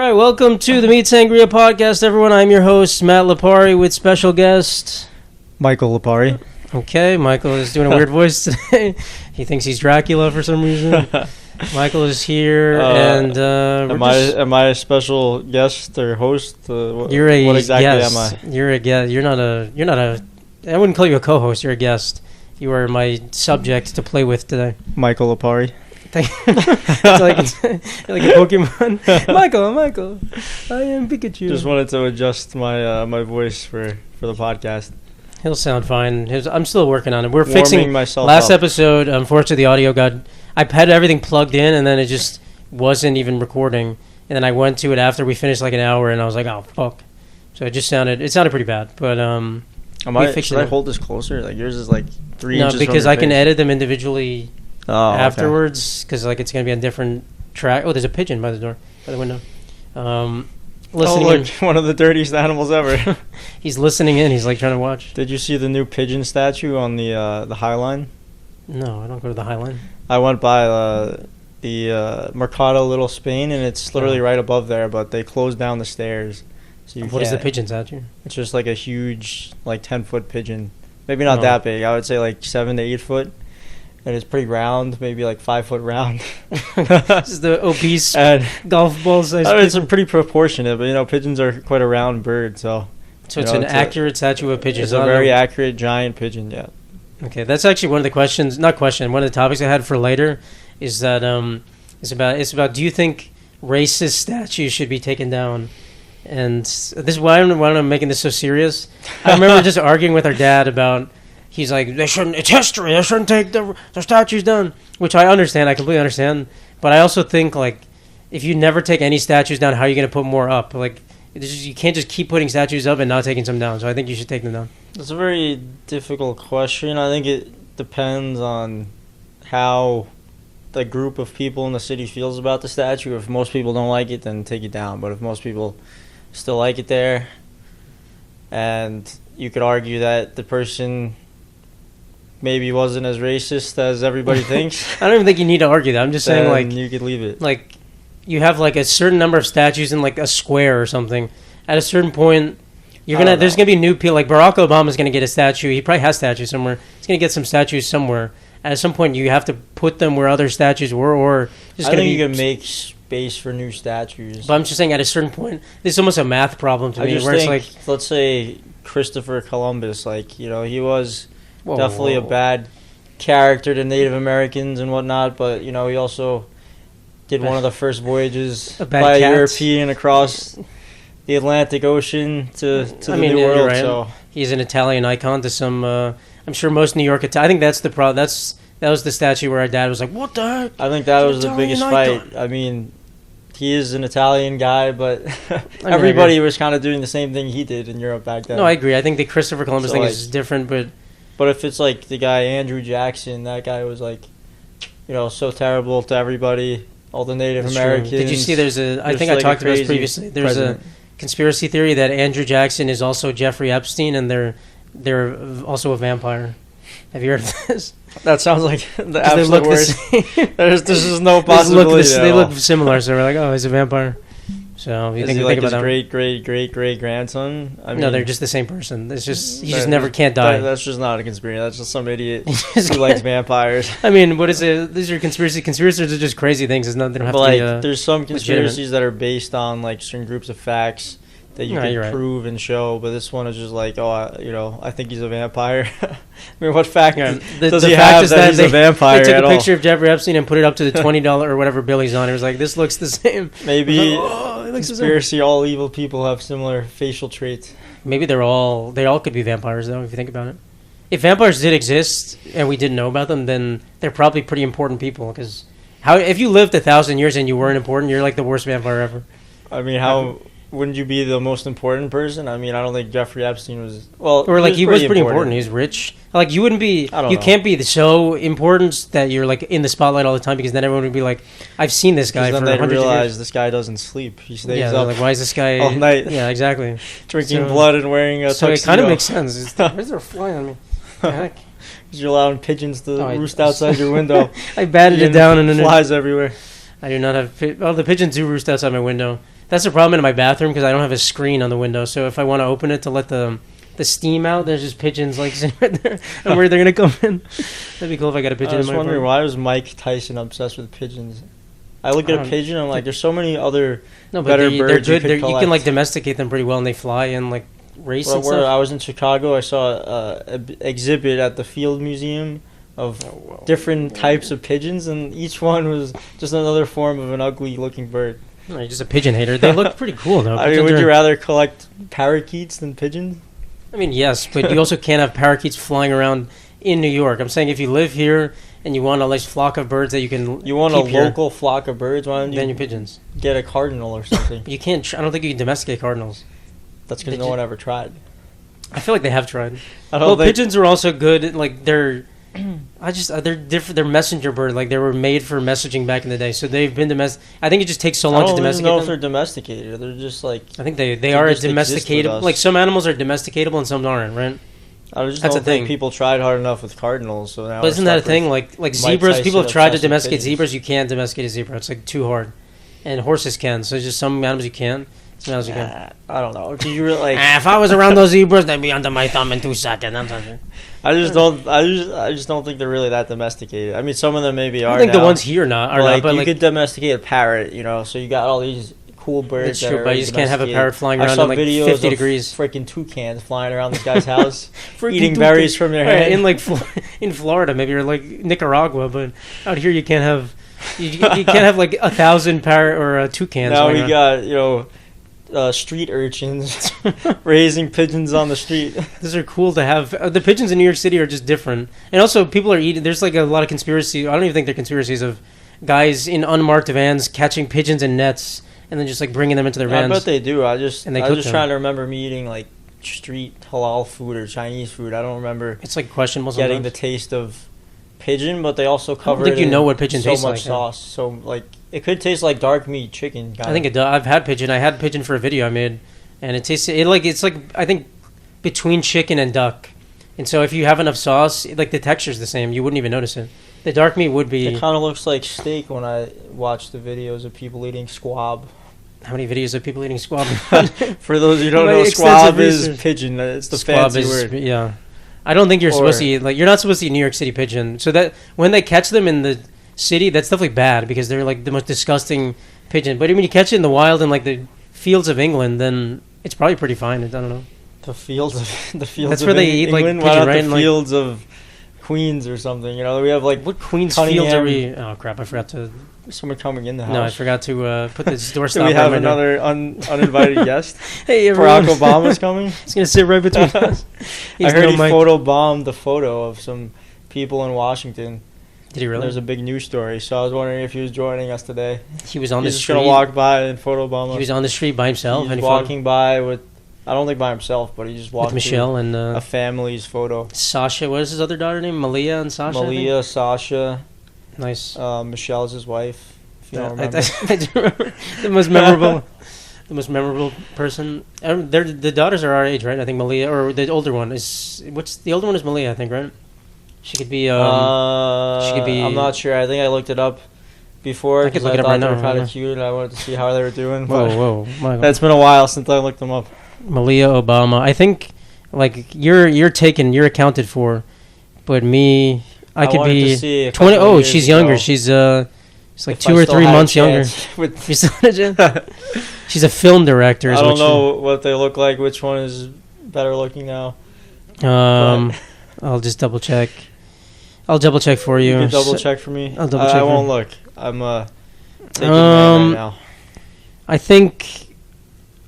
right, welcome to the Meat Sangria podcast, everyone. I'm your host, Matt Lipari, with special guest Michael Lipari. Okay, Michael is doing a weird voice today. He thinks he's Dracula for some reason. Michael is here, and am I a special guest or host? You're a what exactly guest. am I? You're a guest. You're not a. I wouldn't call you a co-host. You're a guest. You are my subject to play with today. Michael Lipari. It's like a Pokemon. Michael. I am Pikachu. Just wanted to adjust my my voice for the podcast. He'll sound fine. I'm still working on it. We're Warming fixing myself last up. episode. Unfortunately, the audio got. I had everything plugged in, and then it just wasn't even recording. And then I went to it after we finished like an hour, and I was like, "Oh fuck!" So it sounded pretty bad. But should I hold this closer? Like yours is like 3 inches. No, because from your I can face. edit them individually afterwards. Okay. Because like it's gonna be on different track. Oh, there's a pigeon by the window. Listening in. One of the dirtiest animals ever. He's listening in. He's like trying to watch. Did you see the new pigeon statue on the High Line? No, I don't go to the High Line. I went by the Mercado Little Spain, and it's literally right above there, but they closed down the stairs. So What is the pigeon statue? It's just like a huge, like 10-foot pigeon. Maybe not that big. I would say like 7 to 8 foot. And it's pretty round, maybe like 5 foot round. This is the obese golf ball size. It's pretty proportionate, but pigeons are quite a round bird, so. So it's an accurate statue of pigeons. It's a very accurate giant pigeon, yeah. Okay, that's actually one of the questions. Not question. One of the topics I had for later is that it's about. Do you think racist statues should be taken down? And this is why I'm making this so serious. I remember just arguing with our dad about. He's like, they shouldn't. It's history. They shouldn't take the statues down. Which I understand. I completely understand. But I also think like, if you never take any statues down, how are you going to put more up? Like, you can't just keep putting statues up and not taking some down. So I think you should take them down. That's a very difficult question. I think it depends on how the group of people in the city feels about the statue. If most people don't like it, then take it down. But if most people still like it there, and you could argue that the person maybe wasn't as racist as everybody thinks. I don't even think you need to argue that. I'm just saying, like, you could leave it. Like, you have like a certain number of statues in like a square or something. At a certain point, there's gonna be new people. Like Barack Obama's gonna get a statue. He probably has statues somewhere. He's gonna get some statues somewhere. At some point, you have to put them where other statues were, or just I think you can make space for new statues. But I'm just saying, at a certain point, this is almost a math problem to me. Where it's like, let's say Christopher Columbus, like he was definitely a bad character to Native Americans and whatnot, but he also did one of the first voyages by a European across the Atlantic Ocean to the New World. Right. So he's an Italian icon to some. I'm sure most New York. I think that's the problem. That was the statue where our dad was like, "What the heck?" I think that was the biggest fight. I mean, he is an Italian guy, but everybody was kind of doing the same thing he did in Europe back then. No, I agree. I think the Christopher Columbus thing is different, But if it's like the guy Andrew Jackson, that guy was like, so terrible to everybody, all the Native Americans. True. Did you see? I think I talked about this previously. There's a conspiracy theory that Andrew Jackson is also Jeffrey Epstein, and they're also a vampire. Have you heard of this? That sounds like the absolute worst. This is no possibility. They look similar, so we're like, oh, he's a vampire. So you think like about his great grandson? No, they're just the same person. It's just he just never can't die. That's just not a conspiracy. That's just some idiot who likes vampires. I mean, what is it? These are conspiracy. Conspiracies are just crazy things. It's not. They don't have to be. There's some conspiracies that are based on like certain groups of facts that you can prove and show, but this one is just like, I think he's a vampire. I mean, what fact does he have that he's a vampire? They took a picture of Jeffrey Epstein and put it up to the $20 or whatever bill he's on. It was like, this looks the same. Maybe conspiracy, all evil people have similar facial traits. Maybe they all could be vampires, though, if you think about it. If vampires did exist and we didn't know about them, then they're probably pretty important people. Because if you lived 1,000 years and you weren't important, you're like the worst vampire ever. I mean, wouldn't you be the most important person? I mean, I don't think Jeffrey Epstein was. Well, or like he was pretty important. He's rich. Like you wouldn't be. You can't be so important that you're like in the spotlight all the time, because then everyone would be like, "I've seen this guy for 100 years." Then they realize this guy doesn't sleep. He stays up. Like, why is this guy all night? Yeah, exactly. Drinking blood and wearing a tuxedo. So it kind of makes sense. Why is there a fly on me? The heck? Because you're allowing pigeons to roost outside your window. I batted it down and flies everywhere. I do not have. The pigeons do roost outside my window. That's the problem in my bathroom because I don't have a screen on the window. So if I want to open it to let the steam out, there's just pigeons like sitting right there. And where they're gonna come in. That'd be cool if I got a pigeon. I was in my wondering, apartment. why was Mike Tyson obsessed with pigeons? I look at a pigeon, I'm like, there's so many other No, but better they're birds good. you could You can collect. like domesticate them pretty well, and they fly and like race and Where stuff. I was in Chicago, I saw an exhibit at the Field Museum of different types of pigeons, and each one was just another form of an ugly-looking bird. No, you're just a pigeon hater. They look pretty cool though. I mean, Pigeons would you are- rather collect parakeets than pigeons? I mean, yes, but you also can't have parakeets flying around in New York. I'm saying if you live here and you want a nice flock of birds that you can You want keep a here, local flock of birds? Why don't then you you pigeons. get a cardinal or something? You can't. I don't think you can domesticate cardinals. That's because Did no you- one ever tried. I feel like they have tried. I Well, don't think pigeons are also good. Like they're, they're different. They're messenger bird. Like they were made for messaging back in the day. So they've been I think it just takes so I long to don't even domesticate know them. if they're domesticated. They're just like I think they they are just exist with domesticatable. us. Like some animals are domesticatable and some aren't, right? I just That's don't the think thing. people tried hard enough with cardinals. So now But we're isn't that a stuck with- thing? Like Mike zebras, people have Tyson tried to obsessed with domesticate pigeons. zebras. You can't domesticate a zebra. It's like too hard. And horses can. So it's just some animals you can. Some animals you can. I don't know. Did you really like? If I was around those zebras, they'd be under my thumb in 2 seconds. I just don't. I just don't think they're really that domesticated. I mean, some of them maybe are. I think the now. ones here not are like, not. But you like could domesticate a parrot, you know. So you got all these cool birds. that's that true, are but you just can't have a domesticated. parrot flying I around saw in like videos 50 of degrees. freaking toucans flying around this guy's house, Freaking eating toucans. berries from their Right, hand. in like in Florida, maybe or like Nicaragua, but out here you can't have. You can't have like 1,000 parrot or toucans. Now flying we around. got street urchins raising pigeons on the street. Those are cool to have. The pigeons in New York City are just different, and also people are eating. There's like a lot of conspiracy. I don't even think they're conspiracies of guys in unmarked vans catching pigeons in nets and then just like bringing them into their I vans. bet they do. And they I was cook just them. trying to remember me eating like street halal food or Chinese food. I don't remember It's like questionable. getting the Sometimes. taste of pigeon, but they also cover think it you in know what pigeon so tastes much like, yeah. sauce. So like it could taste like dark meat chicken. I think it does. I've had pigeon. I had pigeon for a video I made, and it tastes it's like I think between chicken and duck. And so if you have enough sauce, like the texture's the same, you wouldn't even notice it. The dark meat would be. It kind of looks like steak when I watch the videos of people eating squab. How many videos of people eating squab? For those who don't My know, extensive squab is research. pigeon. It's the Squab fancy is word. yeah. I don't think you're supposed to Or- eat like you're not supposed to eat New York City pigeon. So that when they catch them in the city, that's definitely bad because they're like the most disgusting pigeon. But when you catch it in the wild in like the fields of England, then it's probably pretty fine. I don't know. The fields of the fields. That's of where they eat, like, England. pigeon, Why not right? the And, like- fields of Queens or something? You know, we have like What Queens fields are we? Cunningham. Oh crap! I forgot to. someone coming in the house. No, I forgot to put this door Do stop. we have on my door. another uninvited guest? Hey everyone! Barack Obama's coming. He's gonna sit right between us. I heard no he mic. photobombed the photo of some people in Washington. Did he really? There's a big news story, so I was wondering if he was joining us today. He was on the He's just street. gonna walk by and photobomb us. He was on the street by himself. He's and he walking by with, I don't think by himself, but he just with walked Michelle and a family's photo. Sasha. What is his other daughter name? Malia and Sasha. I think? Malia, Sasha, Nice. Michelle's his wife. If you don't I, remember. I do remember the most memorable. The most memorable person. The daughters are our age, right? I think Malia, or the older one is. What's the older one is Malia, I think, right? She could be. She could be. I'm not sure. I think I looked it up before I could because look I it up thought right they now, were kind yeah. of cute and I wanted to see how they were doing. Whoa, But whoa, Michael. it's been a while since I looked them up. Malia Obama. I think, like you're taken, you're accounted for, but me, I could wanted to be see a 20. couple Oh, years she's ago younger. She's like if I 2 or still 3 had a months younger. chance with- You still had a chance? She's a film director. Is I what don't know what they look like. Which one is better looking now? I'll just double check. I'll double check for you. You can double check for me. I'll double check I for won't you. look. I'm taking man right now. I think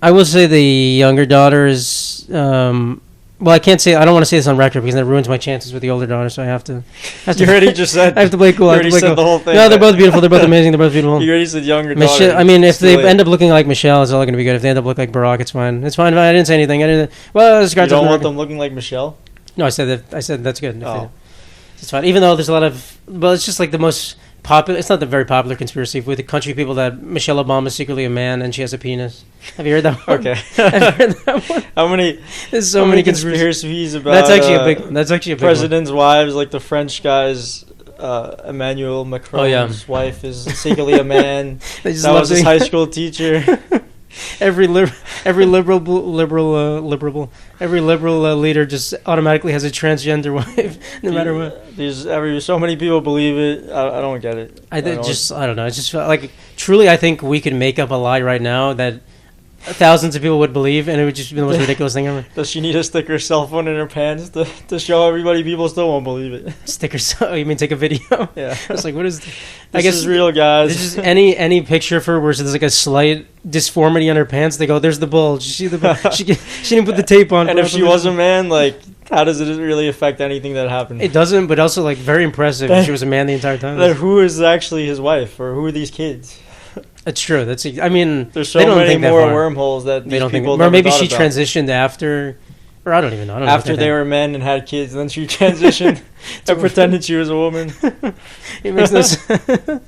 I will say the younger daughter is. Well, I can't say. I don't want to say this on record because that ruins my chances with the older daughter. So I have to. You already just said. I have to play cool. You I have already to play said cool. the whole thing. No, they're but both beautiful. They're both amazing. They're both beautiful. You already said younger Michelle. daughter. I mean, if It's too they late. end up looking like Michelle, it's all going to be good. If they end up looking like Barack, it's fine. It's fine. I didn't say anything. I didn't. Well, You scratch don't off the want record. them looking like Michelle? No, I said that. I said that's good. If they Oh. do. It's fine. Even though there's a lot of. Well, it's just like the most popular. It's not the very popular conspiracy with the country people that Michelle Obama is secretly a man and she has a penis. Have you heard that one? Okay. Have you heard that one? How many? There's so how many conspiracies about? That's actually a big. That's actually a big one. presidents' wives, like the French guy's. Emmanuel Macron's Oh, yeah. wife is secretly a man. They just That love was his doing high school teacher. every liberal leader just automatically has a transgender wife, no matter what. So many people believe it. I don't get it. I don't know. It just felt like truly. I think we could make up a lie right now that thousands of people would believe, and it would just be the most ridiculous thing ever. Does she need to stick her cell phone in her pants to show everybody? People still won't believe it. Stick her? You mean take a video? Yeah. It's like, what is? I guess is real, guys. This is any picture of her where there's like a slight disformity on her pants. They go, "There's the bulge." You see the bulge? she didn't put the tape on. And if she was a man, like, how does it really affect anything that happened? It doesn't, but also like very impressive. If she was a man the entire time. Then who is actually his wife, or who are these kids? That's true. I mean, there's so many more wormholes that these people or maybe she transitioned after, or I don't even know. After they were men and had kids, and then she transitioned and pretended she was a woman. It makes no sense.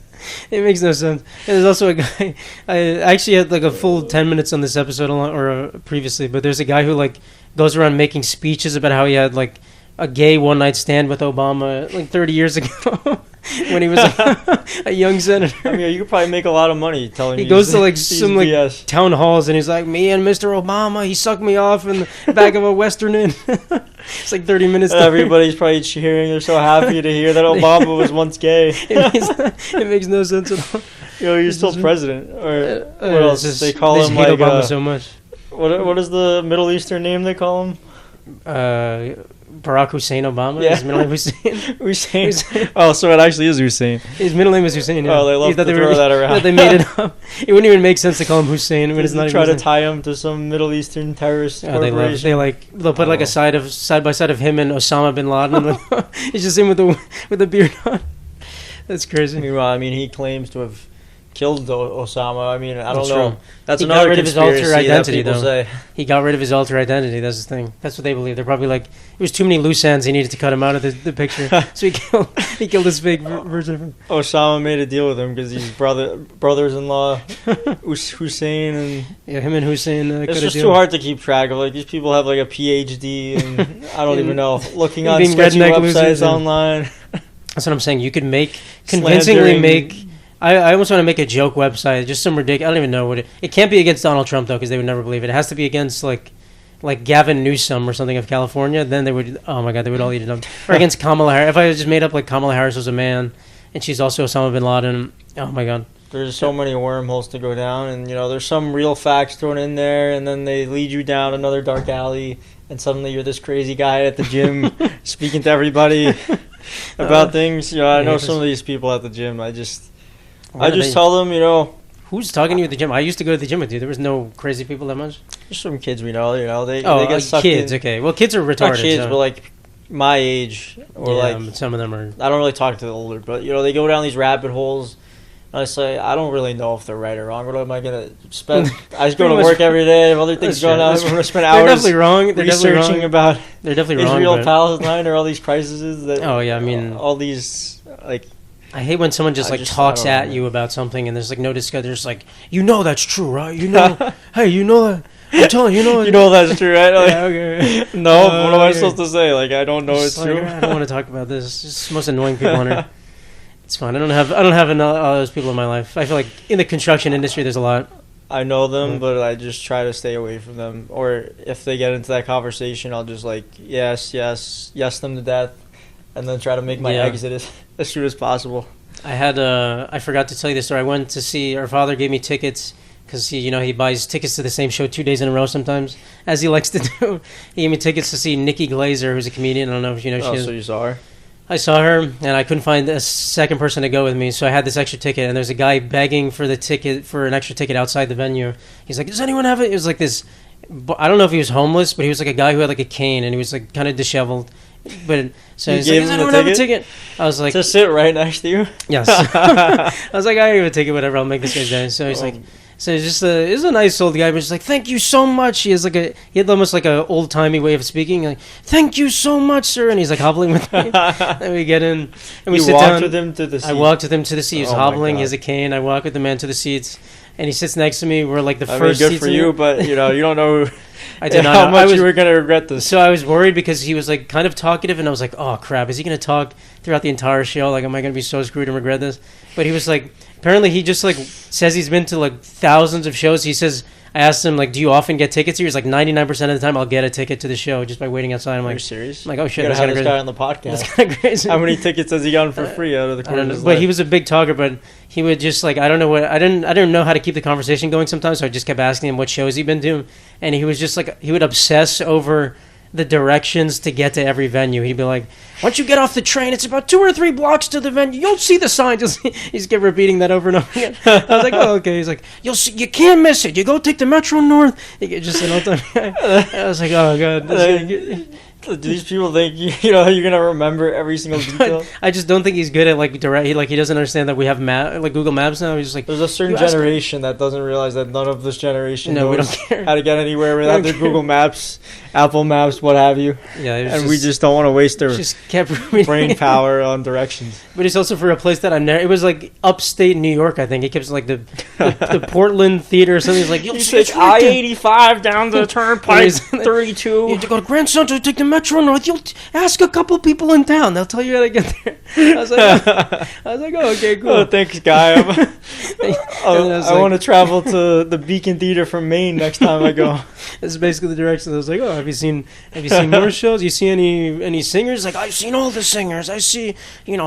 It makes no sense. And there's also a guy. I actually had like a full 10 minutes on this episode previously, but there's a guy who like goes around making speeches about how he had like a gay one-night stand with Obama like 30 years ago when he was like, a young senator. I mean, you could probably make a lot of money telling he goes to like some like BS. Town halls and he's like, me and Mr. Obama, he sucked me off in the back of a Western Inn. It's like 30 minutes. Everybody's probably cheering. They're so happy to hear that Obama was once gay. It makes no sense at all. You're still president. Or what else? Just, they call him like Obama so much. What is the Middle Eastern name they call him? Barack Hussein Obama. Yeah. His middle name Hussein. Hussein. Oh, so it actually is Hussein. His middle name is Hussein. Yeah. Oh, they love to throw that around. They made it up. It wouldn't even make sense to call him Hussein when it's not even. Try to tie him to some Middle Eastern terrorist corporation. They'll put like a side by side of him and Osama bin Laden. It's just him with the beard on. That's crazy. Meanwhile, I mean, he claims to have killed Osama. I mean, I don't That's know. true. That's he another got rid of his alter identity, though. Say. He got rid of his alter identity. That's the thing. That's what they believe. They're probably like, it was too many loose ends. He needed to cut him out of the picture. So he killed his fake version of him. Osama made a deal with him because he's brothers-in-law, Hussein and him and Hussein. It's just too hard to keep track of. Like these people have like a PhD and I don't even know. Looking on sketchy websites online. That's what I'm saying. You could convincingly make. I almost want to make a joke website, just some ridiculous. I don't even know what it can't be against Donald Trump though, because they would never believe it. It has to be against like Gavin Newsom or something of California. Then they would. Oh my God, they would all eat it up. Or against Kamala Harris. If I just made up like Kamala Harris was a man, and she's also Osama bin Laden. Oh my God. There's so many wormholes to go down, and there's some real facts thrown in there, and then they lead you down another dark alley, and suddenly you're this crazy guy at the gym speaking to everybody about things. I know some of these people at the gym. I just tell them, who's talking to you at the gym? I used to go to the gym with you. There was no crazy people that much. There's some kids we know. They get sucked kids. In. Okay, well, kids are retarded. Not kids, but like my age, or like some of them are. I don't really talk to the older, but they go down these rabbit holes. And I say, I don't really know if they're right or wrong. What am I going to spend? I just go to work every day. I have other things going on. I'm going to spend hours definitely wrong. They're researching about they're definitely wrong, Israel-Palestine or all these crises. That, I mean... all these, like... I hate when someone just talks at you about something and there's like no discussion. They're just like, that's true, right? Hey, that. I'm telling you, that's true, right? Like, yeah, okay. No, what am I supposed to say? Like, I don't know it's true. I don't want to talk about this. It's just the most annoying people on earth. It's fine. I don't have enough of those people in my life. I feel like in the construction industry, there's a lot. I know them, but I just try to stay away from them. Or if they get into that conversation, I'll just like yes them to death, and then try to make my exit as soon as possible. I forgot to tell you this story. I went to see. Our father gave me tickets because he buys tickets to the same show 2 days in a row sometimes, as he likes to do. He gave me tickets to see Nikki Glaser, who's a comedian. I don't know if you know. So you saw her. I saw her, and I couldn't find a second person to go with me, so I had this extra ticket, and there's a guy begging for an extra ticket outside the venue. He's like, does anyone have it? It was like this, I don't know if he was homeless, but he was like a guy who had like a cane, and he was like kind of disheveled. But so he's like, does anyone have a ticket? I was like, to sit right next to you? Yes. I was like, I have a ticket, whatever, I'll make this guy's day. So he's like, he's a nice old guy, but he's like, thank you so much. He had almost like a old timey way of speaking, like, thank you so much, sir. And he's like hobbling with me. Then we get in and we sit down. With him to the seat. I walked with him to the seat. He was hobbling. He has a cane. I walk with the man to the seats, and he sits next to me. We're like the first. Good for you, but you don't know. I did not know how know. much you were gonna regret this. So I was worried because he was like kind of talkative, and I was like, oh crap, is he gonna talk throughout the entire show? Like, am I gonna be so screwed and regret this? But he was like apparently he just like says he's been to like thousands of shows. He says, I asked him like, do you often get tickets here? He's like 99% of the time I'll get a ticket to the show just by waiting outside. I'm Are you like, serious? I'm like, oh shit, You that's gotta kind have of this crazy. guy on the podcast. That's kind of crazy. How many tickets has he gotten for free out of the I corner don't of know, his but life? he was a big talker. But he would just like, I don't know what I didn't know how to keep the conversation going sometimes. So I just kept asking him what shows he'd been to, and he was just like he would obsess over the directions to get to every venue. He'd be like, once you get off the train, it's about 2 or 3 blocks to the venue. You'll see the sign. He just kept repeating that over and over again. I was like, oh, okay. He's like, you'll see, you can't miss it. You go take the Metro North. Just an old time guy. I was like, oh god. Do these people think you're gonna remember every single detail? I just don't think he's good at like direct. He doesn't understand that we have like Google Maps now. He's just like, There's a certain generation that doesn't realize that none of this generation No, we knows don't care. how to get anywhere without their Google Maps, Apple Maps, what have you. Yeah, it was And we just don't want to waste their just kept repeating. brain power on directions. But it's also for a place that I've never. It was like upstate New York, I think. It keeps like the Portland Theater or something. He's like, you'll You see it's take right there. I-85 down the turnpike, You 32. have to go to Grand Central, take the Metro North. You'll ask a couple people in town. They'll tell you how to get there. I was like, oh, okay, cool. Oh, thanks, guy. And then I was I like- want to travel to the Beacon Theater from Maine next time I go. This is basically the direction. I was like, oh, have you seen more shows? You see any singers? Like, I've seen all the singers. I see,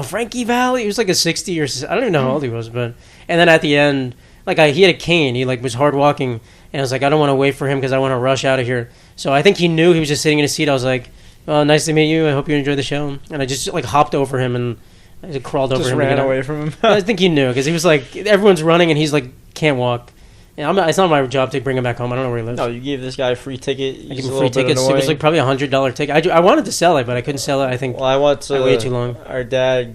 Frankie Valli. He was like a 60 or I don't even know how old he was, but and then at the end, like he had a cane. He like was hard walking, and I was like, I don't want to wait for him because I want to rush out of here. So I think he knew he was just sitting in a seat. I was like, well, nice to meet you. I hope you enjoyed the show. And I just like hopped over him and I just crawled over Just him. ran away from him. I think he knew because he was like, everyone's running and he's like, can't walk. Yeah, it's not my job to bring him back home. I don't know where he lives. No, you gave this guy a free ticket. I gave him free tickets. It was like probably $100 ticket. I wanted to sell it, but I couldn't sell it. I think Well, I went to I waited too long. our dad.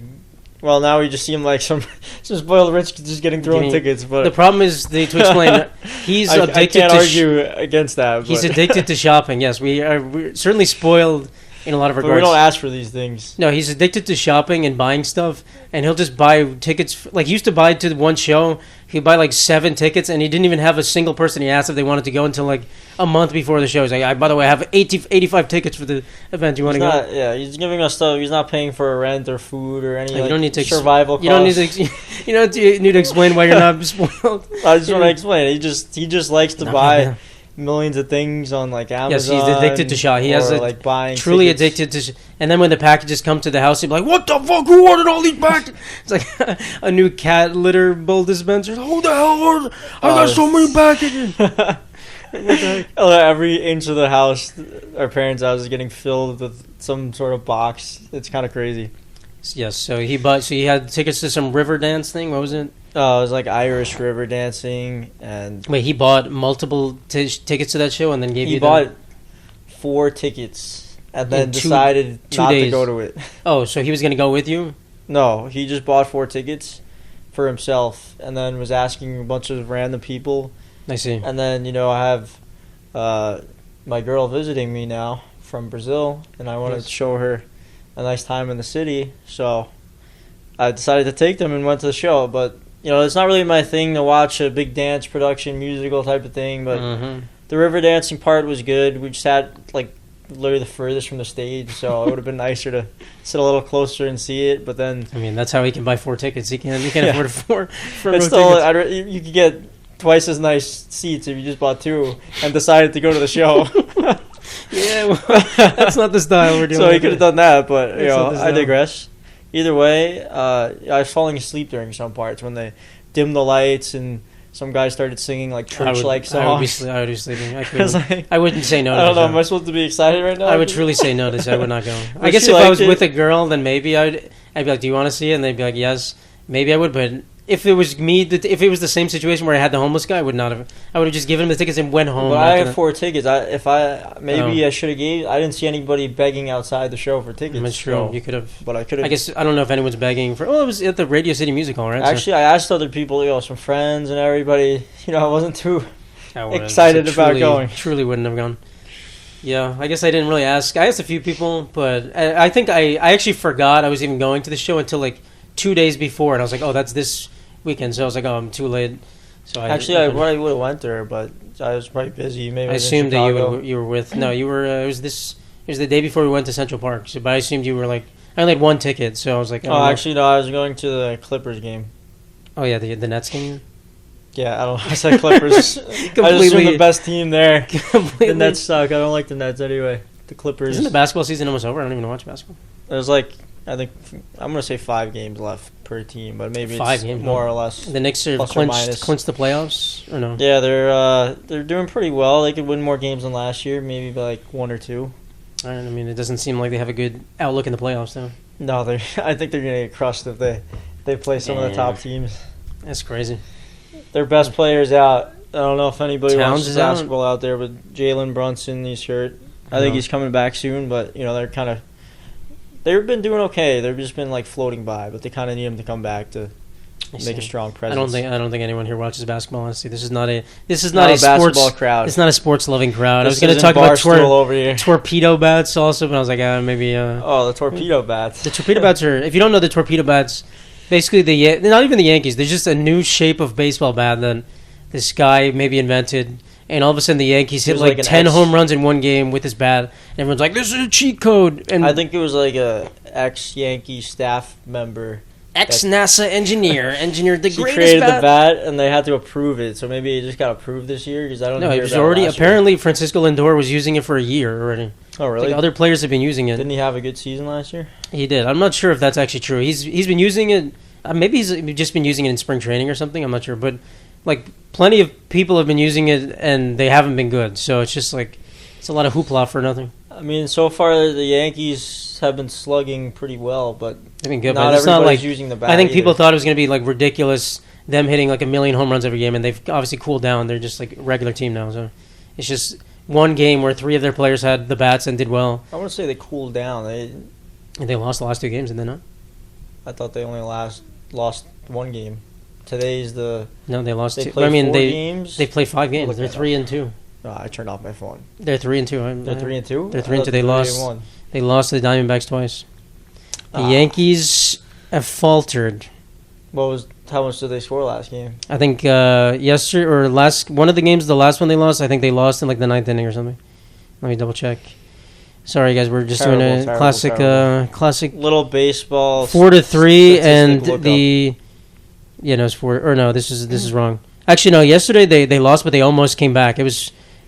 Well, now we just seem like some spoiled rich just getting thrown tickets. But The problem is to explain. He's I addicted can't to. argue against that. He's but addicted to shopping. Yes, we're certainly spoiled in a lot of but regards. we don't ask for these things. No, he's addicted to shopping and buying stuff, and he'll just buy tickets. Like he used to buy to one show, he'd buy like 7 tickets, and he didn't even have a single person he asked if they wanted to go until like a month before the show. He's like, by the way, I have 85 tickets for the event. You want to go? Yeah, he's giving us stuff. He's not paying for rent or food or any You don't need to survival costs. You don't need to explain why you're not spoiled. I just want to explain. He just likes to buy Yeah. millions of things on like Amazon. Yes, he's addicted to shop. He has or, a like buying truly tickets. addicted to. And then when the packages come to the house, he'd be like, "What the fuck? Who ordered all these packages?" It's like a new cat litter bowl dispenser. Who the hell ordered? I got so many packages. Every inch of the house, our parents' house, is getting filled with some sort of box. It's kind of crazy. Yes, so he had tickets to some river dance thing. What was it? It was like Irish river dancing, and Wait, he bought multiple tickets to that show and then gave he you. bought 4 tickets and then In decided two not to days. go to it. Oh, so he was gonna go with you? No, he just bought 4 tickets for himself, and then was asking a bunch of random people. I see. And then I have my girl visiting me now from Brazil, and I wanted Yes. to show her a nice time in the city, so I decided to take them and went to the show. But it's not really my thing to watch a big dance production, musical type of thing. But the river dancing part was good. We just had like literally the furthest from the stage, so it would have been nicer to sit a little closer and see it. But then I mean, that's how he can buy 4 tickets. He can't Yeah. afford 4 front it's row still tickets. you could get twice as nice seats if you just bought 2 and decided to go to the show. Yeah, well, that's not the style we're doing. So he could have done that, but That's not the I style. digress. Either way, I was falling asleep during some parts when they dimmed the lights and some guy started singing like church-like songs. I would be sleeping. I I was couldn't. like, I wouldn't say no. I To don't the know. show. Am I supposed to be excited right now? I would truly say no to this. I would not go. I But guess she if I liked was it. with a girl, then maybe I'd be like, "Do you want to see it?" And they'd be like, "Yes." Maybe I would, but if it was me, if it was the same situation where I had the homeless guy, I would not have. I would have just given him the tickets and went home. But not I gonna- have 4 tickets. I Oh. should have gave. I didn't see anybody begging outside the show for tickets. That's true. so- You could have. but I could I have. guess I don't know if anyone's begging for. Oh, it was at the Radio City Music Hall, right? So- Actually, I asked other people, some friends and everybody. I wasn't too. I would've. excited So about truly- going. Truly wouldn't have gone. Yeah, I guess I didn't really ask. I asked a few people, but I think I actually forgot I was even going to the show until like 2 days before, and I was like, oh, that's this weekend. So I was like, oh, I'm too late. So Actually, I probably would have went there, but I was probably busy. Maybe I I was in assumed that Chicago. you were with. No, you were. It was the day before we went to Central Park. So, but I assumed you were like. I only had one ticket, so I was like. I Oh, don't know. actually, no. I was going to the Clippers game. Oh yeah, the Nets game. Yeah, I don't. I said Clippers. I just assumed the best team there. The Nets suck. I don't like the Nets anyway. The Clippers. Isn't the basketball season almost over? I don't even watch basketball. There's like, I think I'm gonna say 5 games left per team, but maybe 5 it's games more or less. The Knicks are clinched the playoffs or no? Yeah, they're doing pretty well. They could win more games than last year, maybe by like 1 or 2. I mean, it doesn't seem like they have a good outlook in the playoffs, though. No, I think they're gonna get crushed if they play some of the top teams. That's crazy. Their best players out. I don't know if anybody watches basketball out out there, but Jalen Brunson, he's hurt. I think he's coming back soon, but they've been doing okay. They've just been like floating by, but they kind of need him to come back to make a strong presence. I don't think anyone here watches basketball. Honestly, this is not a sports crowd. It's not a sports loving crowd. I was going to talk about over here. Torpedo bats also, but I was like, maybe. The torpedo bats. The torpedo bats are. If you don't know the torpedo bats, basically they're not even the Yankees. They're just a new shape of baseball bat that this guy maybe invented. And all of a sudden, the Yankees hit like 10 home runs in one game with his bat. And everyone's like, this is a cheat code. And I think it was like a ex-Yankee staff member. Ex-NASA engineered the greatest bat. He created the bat, and they had to approve it. So maybe it just got approved this year? Because I don't know. No, it was already... Apparently, Francisco Lindor was using it for a year already. Oh, really? Like other players have been using it. Didn't he have a good season last year? He did. I'm not sure if that's actually true. He's been using it... maybe he's just been using it in spring training or something. I'm not sure. But... like, plenty of people have been using it, and they haven't been good. So it's just like, it's a lot of hoopla for nothing. I mean, so far the Yankees have been slugging pretty well, but they've been good. Not but it's not like using the bat. I think either. People thought it was going to be like ridiculous, them hitting like 1 million home runs every game, and they've obviously cooled down. They're just like a regular team now. So it's just one game where 3 of their players had the bats and did well. I want to say they cooled down. They lost the last 2 games, did they not? I thought they only lost 1 game. Today's the... No, they lost 2. Play games. They play 5 games. They're 3-2. No, I turned off my phone. They're 3-2. They're 3-2? They're 3-2. They lost. They lost to the Diamondbacks twice. The Yankees have faltered. How much did they score last game? I think yesterday or one of the games, the last one they lost, I think they lost in like the 9th inning or something. Let me double check. Sorry guys, we're just doing a classic little baseball 4-3 and the... Yeah, no, it's 4. Or no, this is wrong. Actually, no. Yesterday they lost, but they almost came back.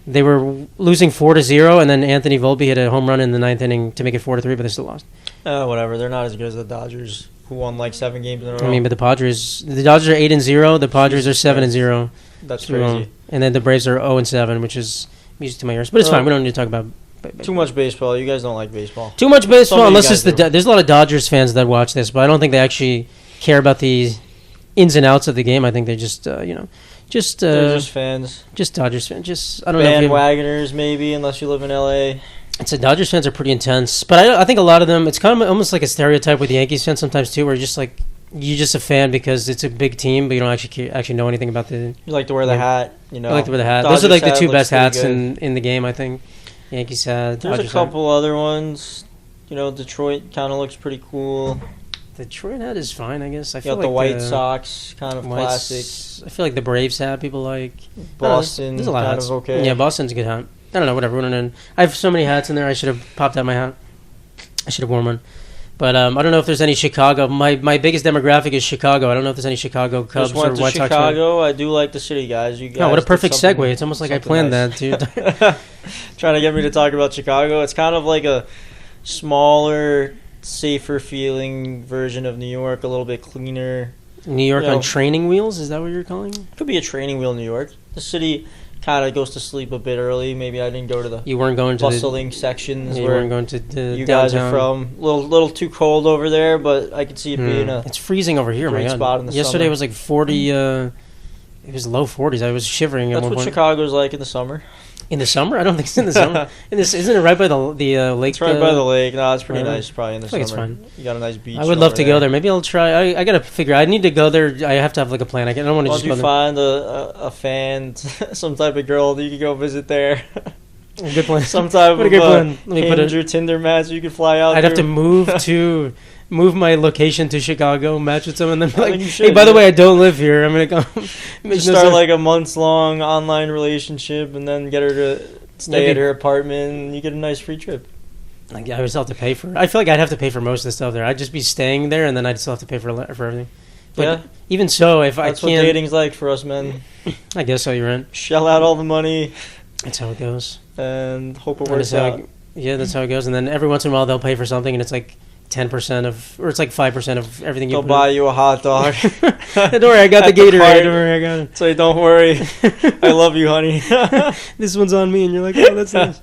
They were losing 4-0, and then Anthony Volpe hit a home run in the 9th inning to make it 4-3, but they still lost. Whatever. They're not as good as the Dodgers, who won like 7 games in a row. I mean, but the Dodgers are 8-0. The Padres are 7-0. That's crazy. And then the Braves are 0-7, which is music to my ears. But it's fine. We don't need to talk about. Too much baseball. You guys don't like baseball. Too much baseball, unless it's there's a lot of Dodgers fans that watch this, but I don't think they actually care about the ins and outs of the game. I think they're just they're just fans, just Dodgers fans. I don't know. Bandwagoners, maybe, unless you live in LA. I'd say Dodgers fans are pretty intense, but I think a lot of them. It's kind of almost like a stereotype with Yankees fans sometimes too, where you're just a fan because it's a big team, but you don't actually know anything about the. You like to wear the hat, I like to wear the hat. Dodgers Those are like the 2 best hats in the game, I think. Yankees hat. There's Dodgers a couple other ones. Detroit kind of looks pretty cool. The Detroit hat is fine, I guess. I feel like the White Sox, kind of classic. I feel like the Braves hat people like. Boston, there's a lot kind of hats. of okay. Yeah, Boston's a good hat. I don't know, whatever. I have so many hats in there. I should have popped out my hat. I should have worn one. But I don't know if there's any Chicago. My biggest demographic is Chicago. I don't know if there's any Chicago Cubs or White Sox. Chicago. I do like the city, guys. You guys. Oh, what a perfect segue. It's almost like I planned that, dude. Trying to get me to talk about Chicago. It's kind of like a smaller, safer feeling version of New York, a little bit cleaner. New York on training wheels? Is that what you're calling it? Could be a training wheel, New York. The city kind of goes to sleep a bit early. Maybe I didn't go to the bustling sections you were weren't going to the you downtown. Guys are from. Little too cold over there, but I could see it being a. It's freezing over here, great my God. Spot in the Yesterday summer. it was like 40. It was low 40s. I was shivering. That's at one what point. Chicago's like in the summer. In the summer? I don't think it's in the summer. Isn't it right by the lake? It's right by the lake. No, it's pretty right. nice. Probably in the summer. It's fine. You got a nice beach. I would love to go there. Maybe I'll try. I gotta figure. I need to go there. I have to have like a plan. I don't want to just go there. Why don't you find a fan, some type of girl that you could go visit there? Good plan. Some type of Hinge or Tinder match you could fly out. I'd have to move my location to Chicago, match with someone, and then be like, should, hey, by the way, I don't live here. I'm gonna come. Start like a months-long online relationship, and then get her to stay at her apartment, and you get a nice free trip. Like, I would still have to pay for it. I feel like I'd have to pay for most of the stuff there. I'd just be staying there, and then I'd still have to pay for everything. But Yeah. even so, if That's I what can't, dating's like for us men. I guess so. You're right. Shell out all the money That's how it goes. and hope it And works that's how out. yeah, that's how it goes. And then every once in a while they'll pay for something, and it's like 10% of, or it's like 5% of everything you They'll put buy you a hot dog. Don't worry, I got the At the Gatorade. park. Don't worry, I got it. Say, don't worry, I love you, honey. This one's on me, and you're like, oh, that's nice.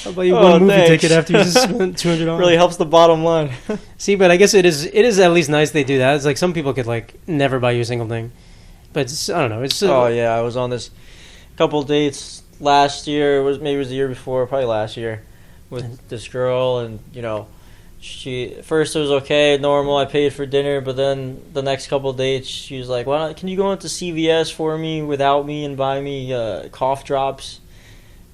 I'll buy you Oh, one movie thanks. ticket after you just spent $200. Really helps the bottom line. See, but I guess it is at least nice they do that. It's like some people could like never buy you a single thing, but it's, I don't know. It's Oh yeah, I was on this couple dates last year. Maybe it was the year before, probably last year, with this girl, and she first it was okay, normal. I paid for dinner, but then the next couple dates, she was like, "Well, can you go into CVS for me without me and buy me cough drops?"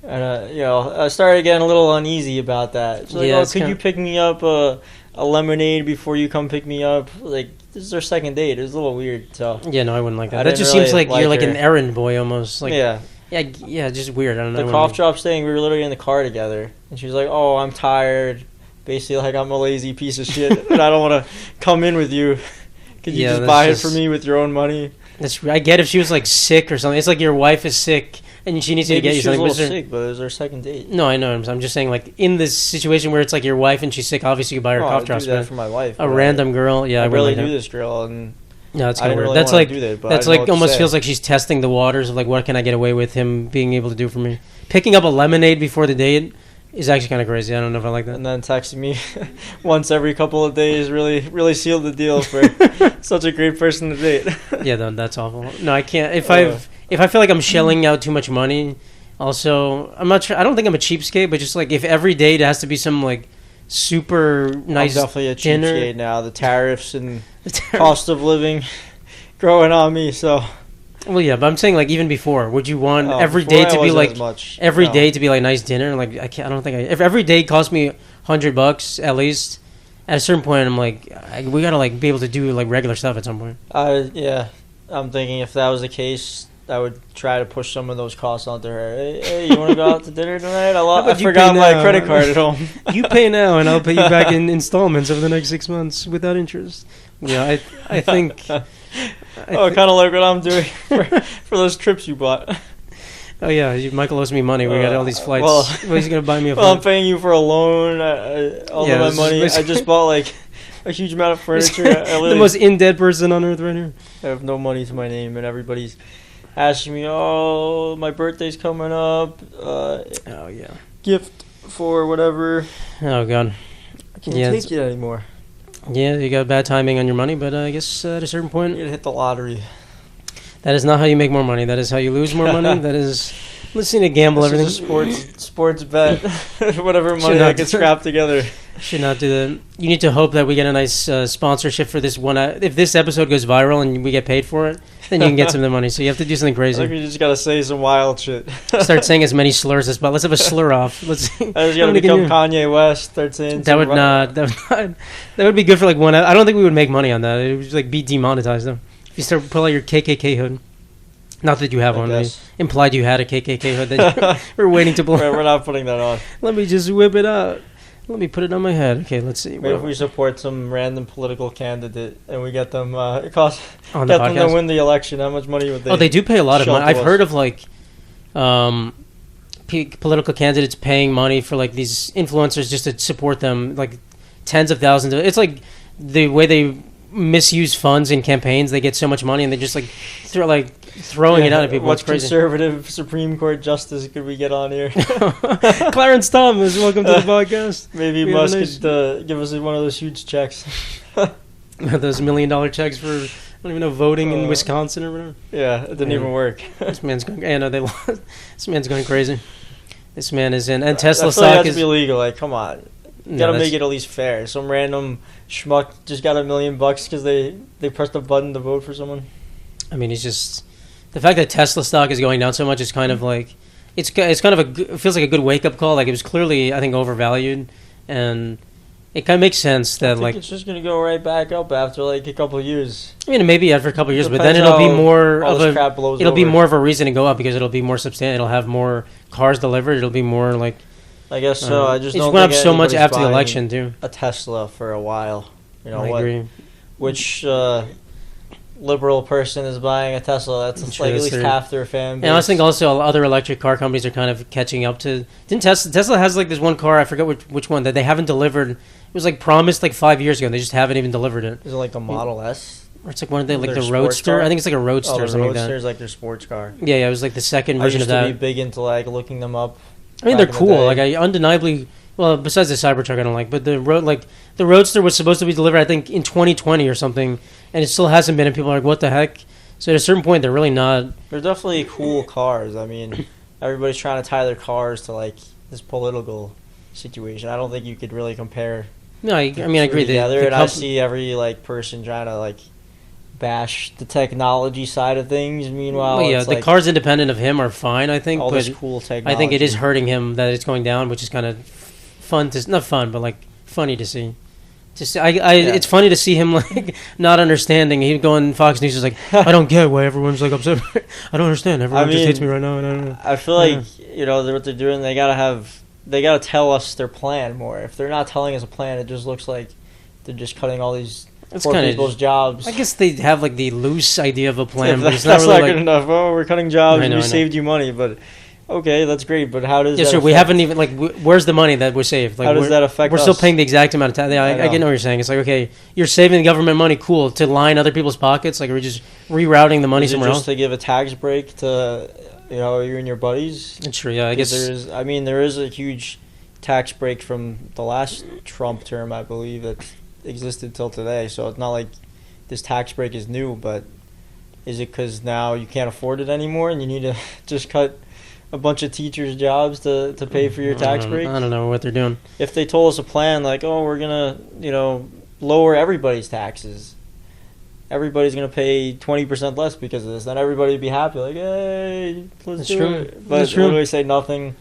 And I started getting a little uneasy about that. She's like, Yeah, "Oh, it's could you kinda- pick me up a lemonade before you come pick me up?" Like, this is our second date. It was a little weird. So yeah, no, I wouldn't like that. I That didn't just really seems like you're like like an her. errand boy almost. Like yeah. yeah, just weird. I don't know. The cough drops thing, we were literally in the car together, and she was like, "Oh, I'm tired." Basically, like, I'm a lazy piece of shit, and I don't want to come in with you. Could you Yeah, just that's buy it just- for me with your own money? I get if she was like sick or something. It's like your wife is sick and she needs you to Maybe get you she was a something. little but is there- sick, but it was our second date. No, I know. I'm just saying, like in this situation where it's like your wife and she's sick, obviously you buy her No, I cough would drops. do that But for my wife. a but random girl, yeah, I I really wouldn't do like this girl, and that. No, that's I kind of didn't weird. really That's wanna like do that, but that's I didn't know like what to almost say. feels like she's testing the waters of like what can I get away with him being able to do for me. Picking up a lemonade before the date is actually kind of crazy. I don't know if I like that. And then texting me once every couple of days really sealed the deal for such a great person to date. Yeah, that's awful. No, I can't. If Uh. I feel like I'm shelling out too much money, also I'm not sure. I don't think I'm a cheapskate, but just like if every date has to be some like super nice I'm definitely a dinner. cheapskate now. The tariffs and cost of living growing on me. So Well, yeah, but I'm saying like even before, would you want every before day I to be wasn't like as much, every no. day to be like nice dinner? Like I can't. I don't think if every day cost me $100 at least. At a certain point, I'm like, we gotta like be able to do like regular stuff at some point. Yeah, I'm thinking if that was the case, I would try to push some of those costs onto her. Hey, you want to go out to dinner tonight? I about you forgot pay my now? credit card at home. You pay now, and I'll pay you back in installments over the next 6 months without interest. Yeah, I think. Kind of like what I'm doing for those trips you bought. Oh yeah, Michael owes me money. We got all these flights. well- Well, he's gonna buy me a Well, I'm flight. paying you for a loan. All Yeah, of my this is money. I basically- just bought like a huge amount of furniture. I the literally most in-debt person on earth right here. have no money to my name, and everybody's asking me, "Oh, my birthday's coming up. Oh yeah. Gift for whatever." Oh god. I can't Yeah, take it anymore. Yeah, you got bad timing on your money, but I guess at a certain I'm point, gonna hit the lottery. that is not how you make more money. That is how you lose more money. That is listening to gamble This is everything. a sports bet. Whatever money not I can scrap together. Should not do that. You need to hope that we get a nice sponsorship for this one. If this episode goes viral and we get paid for it, then you can get some of the money. So you have to do something I think crazy. we just gotta say some wild shit. Start saying as many slurs as possible. Let's have a slur off. Let's. I just How gotta many can become you- Kanye West. Start saying That some would ri- not. That would be good for like one. I don't think we would make money on that. It would just like be demonetized though. If you start pull out your KKK hood. Not that you have I one. guess. You implied you had a KKK hood that we're waiting to blow. We're not putting that on. Let me just whip it out. Let me put it on my head. Okay, let's see. Maybe if we support some random political candidate and we get them, on the get them podcast. to win the election, how much money would they? Oh, they do pay a lot of shell money. to I've us? heard of like political candidates paying money for like these influencers just to support them, like tens of thousands. It's like the way they misuse funds in campaigns. They get so much money and they just like throwing it out at people. What It's crazy. conservative Supreme Court justice could we get on here? Clarence Thomas, welcome to the podcast. Maybe We have a Musk nice- could give us one of those huge checks. Those $1 million checks for I don't even know voting in Uh, Wisconsin or whatever. Yeah, it didn't Yeah. even work. This man's going. Yeah, no, they lost. This man's going crazy. This man is in, and Tesla I feel like stock that is. to be illegal. Like, come on, you No, gotta that's- make it at least fair. Some random schmuck just got $1 million because they pressed a button to vote for someone. I mean, he's just the fact that Tesla stock is going down so much is kind of like it's kind of it feels like a good wake up call. Like it was clearly I think overvalued, and it kind of makes sense I that think like it's just gonna go right back up after like a couple of years. I mean maybe after a couple of years, but then Depends it'll be how more all of this a crap blows it'll be over. more of a reason to go up because it'll be more substantial. It'll have more cars delivered. It'll be more like I guess so. I just it's don't went up think so much anybody's after the buying election too. a Tesla for a while. You know I what? agree. Which liberal person is buying a Tesla, that's True, like at that's least true. half their fan base. And I think also other electric car companies are kind of catching up to. Didn't Tesla has like this one car, I forget which one, that they haven't delivered. It was like promised like 5 years ago, and they just haven't even delivered it. Is it like the Model S? Or it's like one of the like Their the sports Roadster. car? I think it's like a Roadster Oh, or the something like Roadster that. is like their sports car. Yeah, it was like the second I version used of to that. be big into like looking them up. I mean, back they're in the cool. day. Like I undeniably, well, besides the Cybertruck, I don't like. But the Roadster was supposed to be delivered, I think, in 2020 or something, and it still hasn't been. And people are like, "What the heck?" So at a certain point, they're really not. They're definitely cool cars. I mean, everybody's trying to tie their cars to like this political situation. I don't think you could really compare. No, I mean, I agree. Together, The and I see every like person trying to like bash the technology side of things. Meanwhile, well, yeah, it's the like cars independent of him are fine, I think. all But this cool technology. I think it is hurting him that it's going down, which is kind of fun to not fun, but like funny to see. It's funny to see him like not understanding. He go on Fox News is like, I don't get why everyone's like upset. I don't understand. Everyone just hates me right now, and I don't know. I feel like what they're doing. They gotta tell us their plan more. If they're not telling us a plan, it just looks like they're just cutting all these It's poor kind people's of. jobs. I guess they have like the loose idea of a plan, If but it's that's not really not like. good enough. Oh, we're cutting jobs. I know, We I know. saved you money, but okay, that's great. But how does Yes, that sir. We affect- haven't even like. Where's the money that we saved? Like, How does we're- that affect We're still us? paying the exact amount of time. I I get know. what you're saying. It's like, okay, you're saving the government money. Cool. To line other people's pockets. Like, we're just rerouting the money Is it somewhere just else. to give a tax break to you and your buddies? It's true. Yeah, I guess. There is a huge tax break from the last Trump term, I believe, that existed till today. So it's not like this tax break is new, but is it because now you can't afford it anymore and you need to just cut a bunch of teachers' jobs to pay for your tax break? I don't know what they're doing. If they told us a plan like, oh, we're gonna lower everybody's taxes, everybody's gonna pay 20% less because of this, then everybody would be happy, like, hey, let's That's do true. it. But That's true. literally say nothing,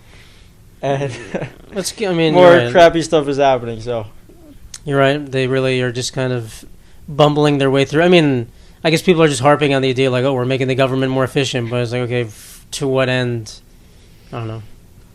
and I mean, more you're right. crappy stuff is happening. So You're right. They really are just kind of bumbling their way through. I mean, I guess people are just harping on the idea like, oh, we're making the government more efficient, but it's like, okay, to what end? I don't know.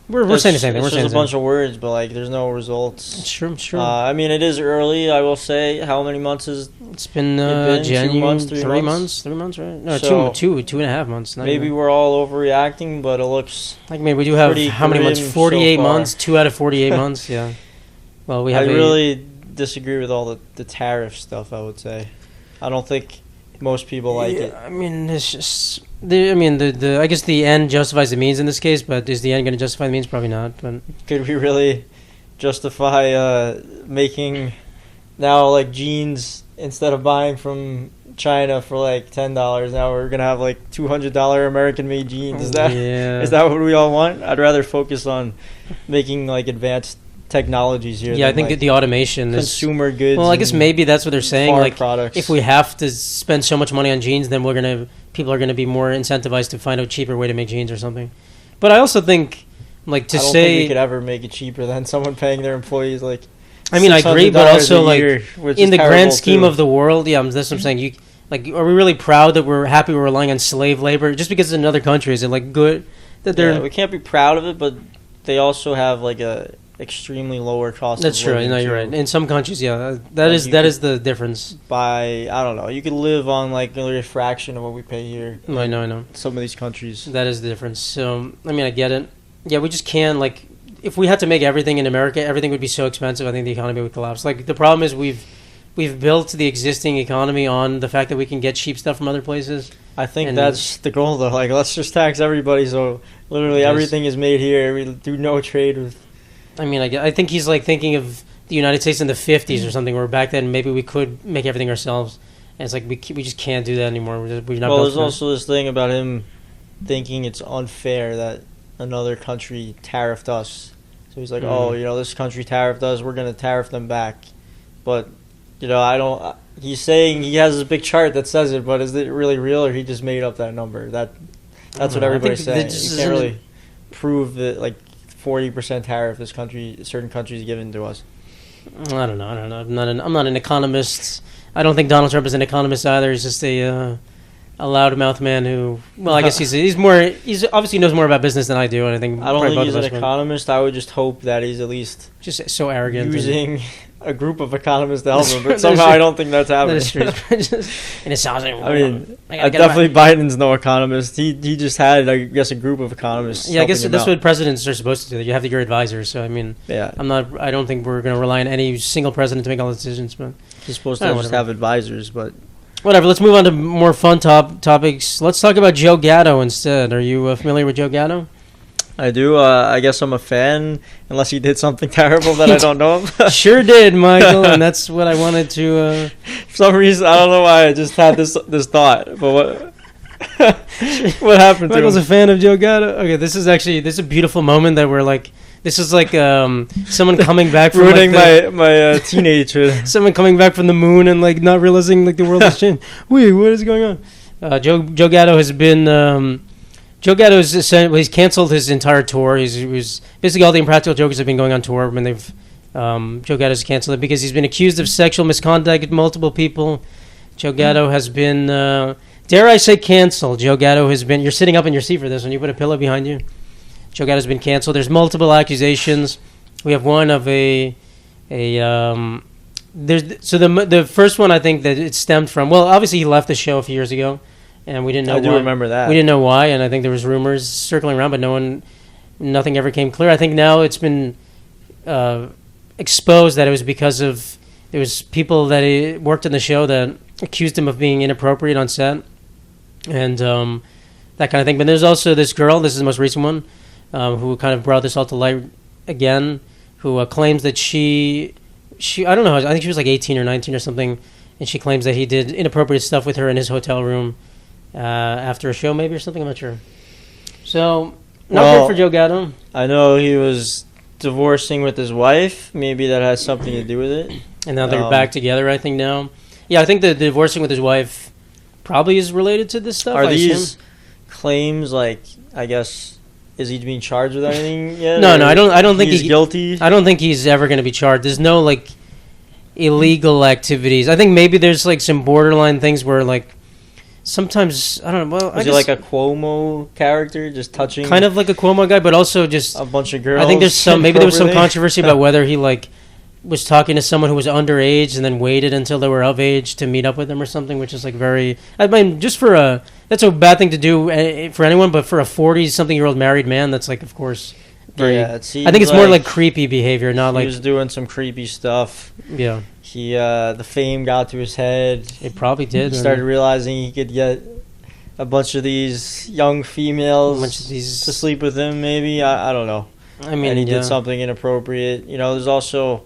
We're saying the same thing. We're It's saying just the a same. bunch of words, but like, there's no results. It's true. It's true. I mean, it is early. I will say, how many months is It's been, been 2 January, months, 3 3 months, 3 months, right? No, So, 2.5 months. Not maybe even. we're all overreacting, but it looks. Like maybe we do have pretty how many months? grim so 48 far. months. 2 out of 48 months. Yeah. Well, we I have. really disagree with all the tariff stuff. I would say, I don't think most people like it. I mean, it's just. I guess the end justifies the means in this case, but is the end going to justify the means? Probably not. But Could we really justify making now like jeans instead of buying from China for like $10? Now we're gonna have like $200 American-made jeans. Is that yeah. is that what we all want? I'd rather focus on making like advanced technologies here. Yeah, I than, think like, the automation is. consumer goods. Well, I guess and maybe that's what they're saying. farm Like, products. if we have to spend so much money on jeans, then people are gonna be more incentivized to find a cheaper way to make jeans or something. But I also think, like, to I don't say, think we could ever make it cheaper than someone paying their employees like. I mean, I agree, but $600 also a like year, which in is the grand terrible, scheme too. of the world, yeah, that's what I'm saying. You like, are we really proud that we're happy we're relying on slave labor just because it's another country? Is it like good that they're? Yeah, we can't be proud of it, but they also have like a extremely lower cost. That's of true. living, No, you're too. right. In some countries, yeah, Like, that you is the difference. By I don't know, you could live on like a fraction of what we pay here. I know. In some of these countries. That is the difference. So, I mean, I get it. Yeah, we just can't, like, if we had to make everything in America, everything would be so expensive, I think the economy would collapse. Like, the problem is we've built the existing economy on the fact that we can get cheap stuff from other places. I think And- that's the goal, though. Like, let's just tax everybody, so literally Yes. everything is made here. We do no trade with. I mean, I think he's, like, thinking of the United States in the 50s or something, where back then maybe we could make everything ourselves. And it's like, we just can't do that anymore. We've not Well, built there's for it. also this thing about him thinking it's unfair that another country tariffed us. So he's like, oh, this country tariffed us, we're going to tariff them back. But, I don't. He's saying he has this big chart that says it, but is it really real, or he just made up that number? That's what I everybody's think that saying. just You can't isn't- really prove that, like, 40% tariff certain countries given to us. I don't know. I'm not an economist. I don't think Donald Trump is an economist either. He's just loudmouth man who, well, I guess he's obviously knows more about business than I do, and I think I don't probably think both he's of an us economist. I would just hope that he's at least just so arrogant using a group of economists to help him, but That's somehow true. I don't think that's That happening. is true. And it sounds like, I mean, I gotta get definitely Biden's no economist. He just had, I guess, a group of economists. Yeah, I guess helping him that's out. what presidents are supposed to do. You have your advisors. So I mean, Yeah, I don't think we're going to rely on any single president to make all the decisions. But he's supposed Oh, to just whatever. have advisors, but whatever. Let's move on to more fun topics. Let's talk about Joe Gatto instead. Are you familiar with Joe Gatto? I do. I guess I'm a fan, unless he did something terrible that I don't know of. Sure did, Michael, and that's what I wanted to. For some reason, I don't know why I just had this thought, but what what happened to Michael's a him? fan of Joe Gatto. Okay, this is a beautiful moment that we're like. This is like someone coming back from Ruining like, my teenagehood. someone coming back from the moon and like not realizing like the world has changed. Wait, what is going on? Joe Gatto has been. Joe Gatto he's canceled his entire tour. He was basically all the Impractical Jokers have been going on tour when they've Joe Gatto's canceled it because he's been accused of sexual misconduct with multiple people. Joe Gatto has been dare I say canceled. Joe Gatto has been. You're sitting up in your seat for this one. You put a pillow behind you. Joe Gatto's been canceled. There's multiple accusations. We have one of there's so the first one I think that it stemmed from. Well, obviously he left the show a few years ago. And we didn't know I do why. remember that. We didn't know why, and I think there was rumors circling around, but nothing ever came clear. I think now it's been exposed that it was because there was people that worked in the show that accused him of being inappropriate on set, and that kind of thing. But there's also this girl. This is the most recent one, who kind of brought this all to light again, who claims that she I don't know. I think she was like 18 or 19 or something, and she claims that he did inappropriate stuff with her in his hotel room. After a show, maybe, or something. I'm not sure. So, not good for Joe Gatto. I know he was divorcing with his wife. Maybe that has something to do with it. And now they're back together, I think, now. Yeah, I think the divorcing with his wife probably is related to this stuff. Are I these assume. claims, like, I guess, is he being charged with anything yet? No, I don't think he's guilty. I don't think he's ever going to be charged. There's no, like, illegal activities. I think maybe there's, like, some borderline things where, like, sometimes, I don't know. Well, Was he like a Cuomo character, just touching kind of like a Cuomo guy, but also just a bunch of girls? I think maybe there was some inappropriately? controversy about whether he like was talking to someone who was underage and then waited until they were of age to meet up with them or something, which is like very. I mean, just for that's a bad thing to do for anyone, but for a 40-something-year-old married man, that's like, of course, very. Yeah, it seems I think it's more like creepy behavior, not he like. was doing some creepy stuff. Yeah, He the fame got to his head. it probably did. He started realizing he could get a bunch of these young females to sleep with him, maybe. I don't know. I mean, and he did something inappropriate. You know, there's also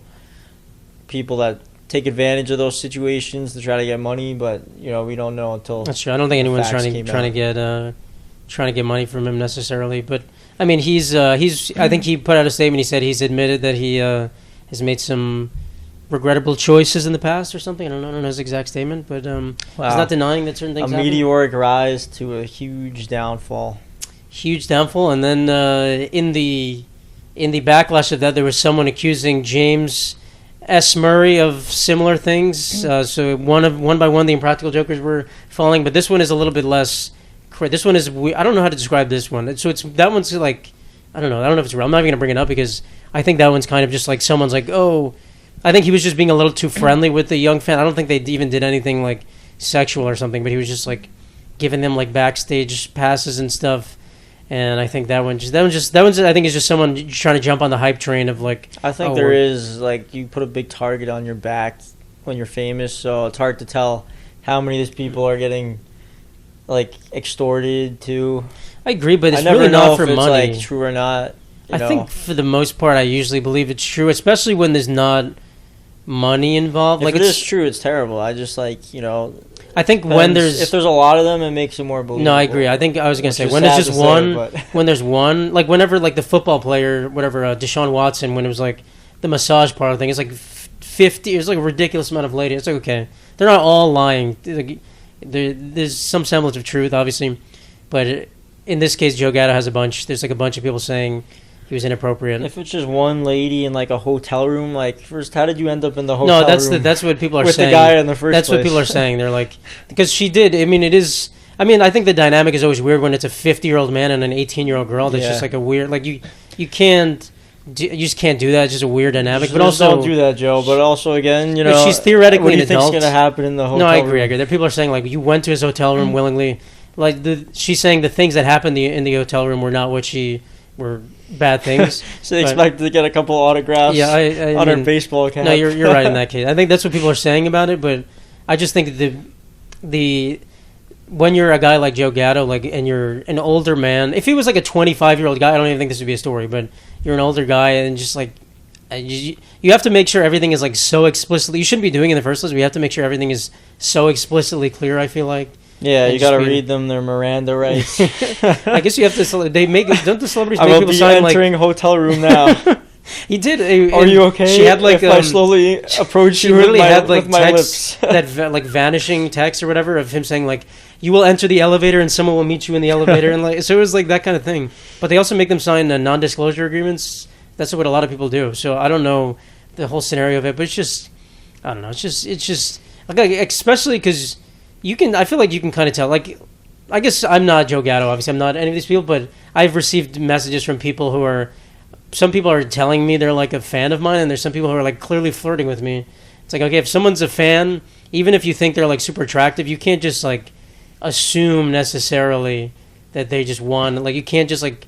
people that take advantage of those situations to try to get money, but, you know, we don't know until. That's true. I don't think anyone's facts trying came to get money from him necessarily. But I mean, he's. I think he put out a statement. He said he's admitted that he has made some regrettable choices in the past or something. I don't know his exact statement, but he's not denying that certain things a happen. meteoric rise to a huge downfall. Huge downfall, and then in the backlash of that, there was someone accusing James S. Murray of similar things. So one by one, the Impractical Jokers were falling, but this one is a little bit less. This one is. I don't know how to describe this one. So that one's like, I don't know if it's real. I'm not even gonna bring it up because I think that one's kind of just like someone's like, oh. I think he was just being a little too friendly with the young fan. I don't think they even did anything like sexual or something, but he was just like giving them like backstage passes and stuff. And I think that one's I think is just someone trying to jump on the hype train of like. I think there is, like, you put a big target on your back when you're famous, so it's hard to tell how many of these people are getting like extorted to. I agree, but it's I never really know not for if it's money. like true or not. I think for the most part, I usually believe it's true, especially when there's not money involved. If like it is true, it's terrible. I just like, you know. I think when there's if there's a lot of them, it makes it more believable. No, I agree. I think I was gonna say Which when is there's sad just to one, say, but- when there's one, like whenever like the football player, whatever, Deshaun Watson, when it was like the massage parlor thing, it's like 50. It was like a ridiculous amount of ladies. It's like, okay, they're not all lying. Like, there's some semblance of truth, obviously, but in this case, Joe Gatto has a bunch. There's like a bunch of people saying he was inappropriate. If it's just one lady in like a hotel room, like, first, how did you end up in the hotel room? No, that's what people are with saying. The guy in the first That's place. what people are saying. They're like, because she did. I mean, it is. I mean, I think the dynamic is always weird when it's a 50-year-old man and an 18-year-old girl. That's just like a weird, like you can't. You just can't do that. It's just a weird dynamic. But also, don't do that, Joe. But also, again, you know, she's theoretically what do you an think's adult. Going to happen in the hotel? No, I agree. There people are saying like you went to his hotel room willingly. Like she's saying the things that happened in the hotel room were not what were bad things. So they expected to get a couple autographs. Yeah, I on mean, her baseball cap. No, you're right in that case. I think that's what people are saying about it. But I just think the when you're a guy like Joe Gatto, like, and you're an older man, if he was like a 25-year-old guy, I don't even think this would be a story. But you're an older guy, and just like you have to make sure everything is like so explicitly. You shouldn't be doing it in the first place. We have to make sure everything is so explicitly clear. I feel like. Yeah, you got to read them their Miranda rights. I guess you have to. They make don't the celebrities I make will people be sign entering hotel room now. He did. Are you okay? She had like if I slowly approach you with my lips. That like vanishing text or whatever of him saying like, "You will enter the elevator and someone will meet you in the elevator," and like so it was like that kind of thing. But they also make them sign non-disclosure agreements. That's what a lot of people do. So I don't know the whole scenario of it, but it's just I don't know. It's just like especially because you can. I feel like you can kind of tell. Like I guess I'm not Joe Gatto. Obviously, I'm not any of these people, but I've received messages from people who are. Some people are telling me they're like a fan of mine, and there's some people who are like clearly flirting with me. It's like, okay, if someone's a fan, even if you think they're like super attractive, you can't just like assume necessarily that they just won. Like you can't just like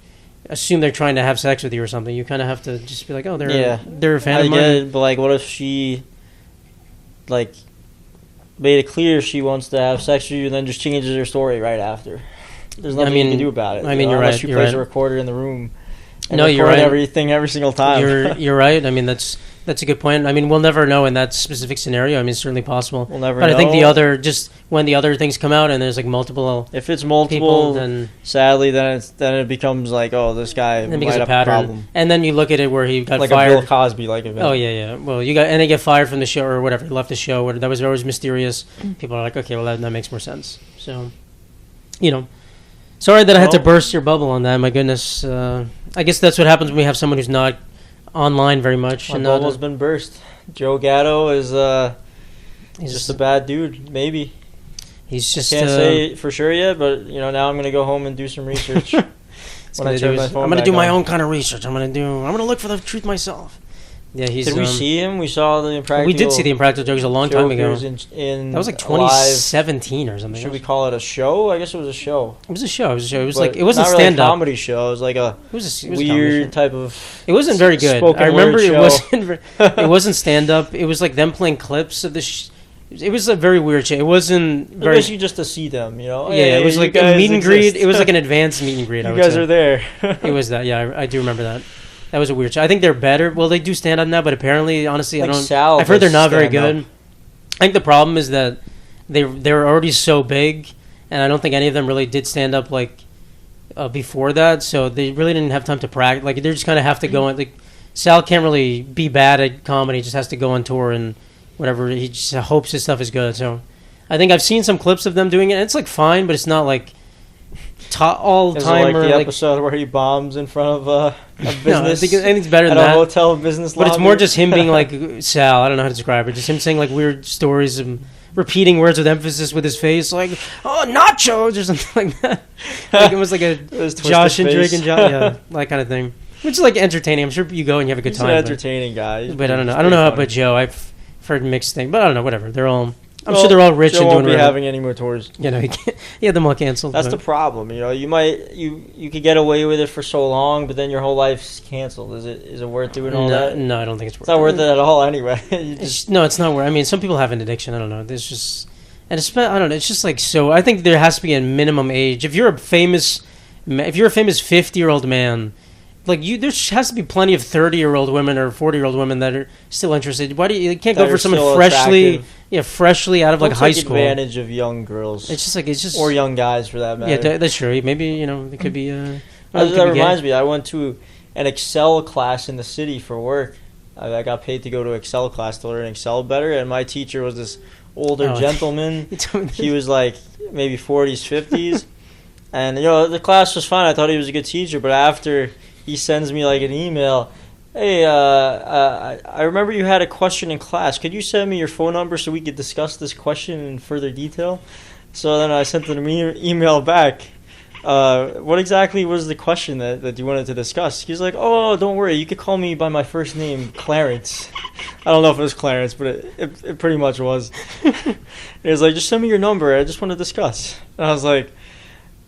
assume they're trying to have sex with you or something. You kind of have to just be like, oh, they're a fan of mine. Get it, but like, what if she like made it clear she wants to have sex with you, and then just changes her story right after? There's nothing you can do about it. I mean, you're unless right. She You're plays right. a recorder in the room. And no, you're right. Everything every single time. You're right. I mean, that's a good point. I mean, we'll never know in that specific scenario. I mean, it's certainly possible. We'll never know. But I think when the other things come out and there's like multiple. If it's multiple, people, then sadly, then it becomes like, oh, this guy might have a problem. And then you look at it where he got like fired. Like a Bill Cosby like event. Oh yeah. Well, they get fired from the show or whatever. He left the show. That was always mysterious. People are like, okay, well that makes more sense. So, sorry that I had to burst your bubble on that. My goodness. I guess that's what happens when we have someone who's not online very much. My bubble's been burst. Joe Gatto is he's just a bad dude. Maybe. He's just. Can't say for sure yet, but now I'm gonna go home and do some research. I'm gonna do my own kind of research. I'm gonna look for the truth myself. Yeah, Did we see him? We saw the Impractical. We did see the Impractical Jokers a long time ago. In that was like 2017 or something. Should we call it a show? I guess it was a show. It was a show. It was like it wasn't not stand really up. Comedy show. It was like a weird type of. It wasn't very good. I remember it wasn't. It wasn't stand up. It was like them playing clips of the. It was a very weird show. It wasn't very. Basically just to see them, Yeah, it was like a meet and greet. It was like an advanced meet and greet. You guys are there. It was that. Yeah, I do remember that. That was a weird show. I think they're better. Well, they do stand up now, but apparently, honestly, I don't. I've heard they're not very good. I think the problem is that they're already so big, and I don't think any of them really did stand up like before that. So they really didn't have time to practice. Like they just kind of have to go on. Like Sal can't really be bad at comedy; he just has to go on tour and whatever. He just hopes his stuff is good. So I think I've seen some clips of them doing it. And it's like fine, but it's not like. All time, like the episode where he bombs in front of a business. No, I think it's better than that. At a hotel business lobby. But it's more just him being like Sal. I don't know how to describe it. Just him saying like weird stories and repeating words with emphasis with his face, like "oh, nachos" or something like that. Like it was like a Josh and Drake and Josh, that kind of thing. Which is like entertaining. I'm sure you go and you have a good time. He's an entertaining guy. But I don't know. I don't know about Joe. I've heard mixed things, but I don't know. Whatever. They're all. I'm sure they're all rich Joe and doing won't be having any more tours. He can't. Yeah, them all canceled. That's the problem. You could get away with it for so long, but then your whole life's canceled. Is it worth doing all that? No, I don't think it's worth it. It's not worth it at all anyway. It's not worth. I mean, some people have an addiction. I don't know. There's just, and I don't know. It's just like so. I think there has to be a minimum age. If you're a famous 50-year-old man. Like there has to be plenty of 30-year-old women or 40-year-old women that are still interested. Why do you can't go for someone freshly out of like high school? Advantage of young girls. It's just or young guys for that matter. Yeah, that's true. Maybe it could be. That reminds me. I went to an Excel class in the city for work. I got paid to go to Excel class to learn Excel better, and my teacher was this older gentleman. He was like maybe 40s, 50s, and the class was fine. I thought he was a good teacher, but after. He sends me like an email. Hey, I remember you had a question in class. Could you send me your phone number so we could discuss this question in further detail? So then I sent an email back. What exactly was the question that you wanted to discuss? He's like, oh, don't worry. You could call me by my first name, Clarence. I don't know if it was Clarence, but it pretty much was. He was like, just send me your number. I just want to discuss. And I was like,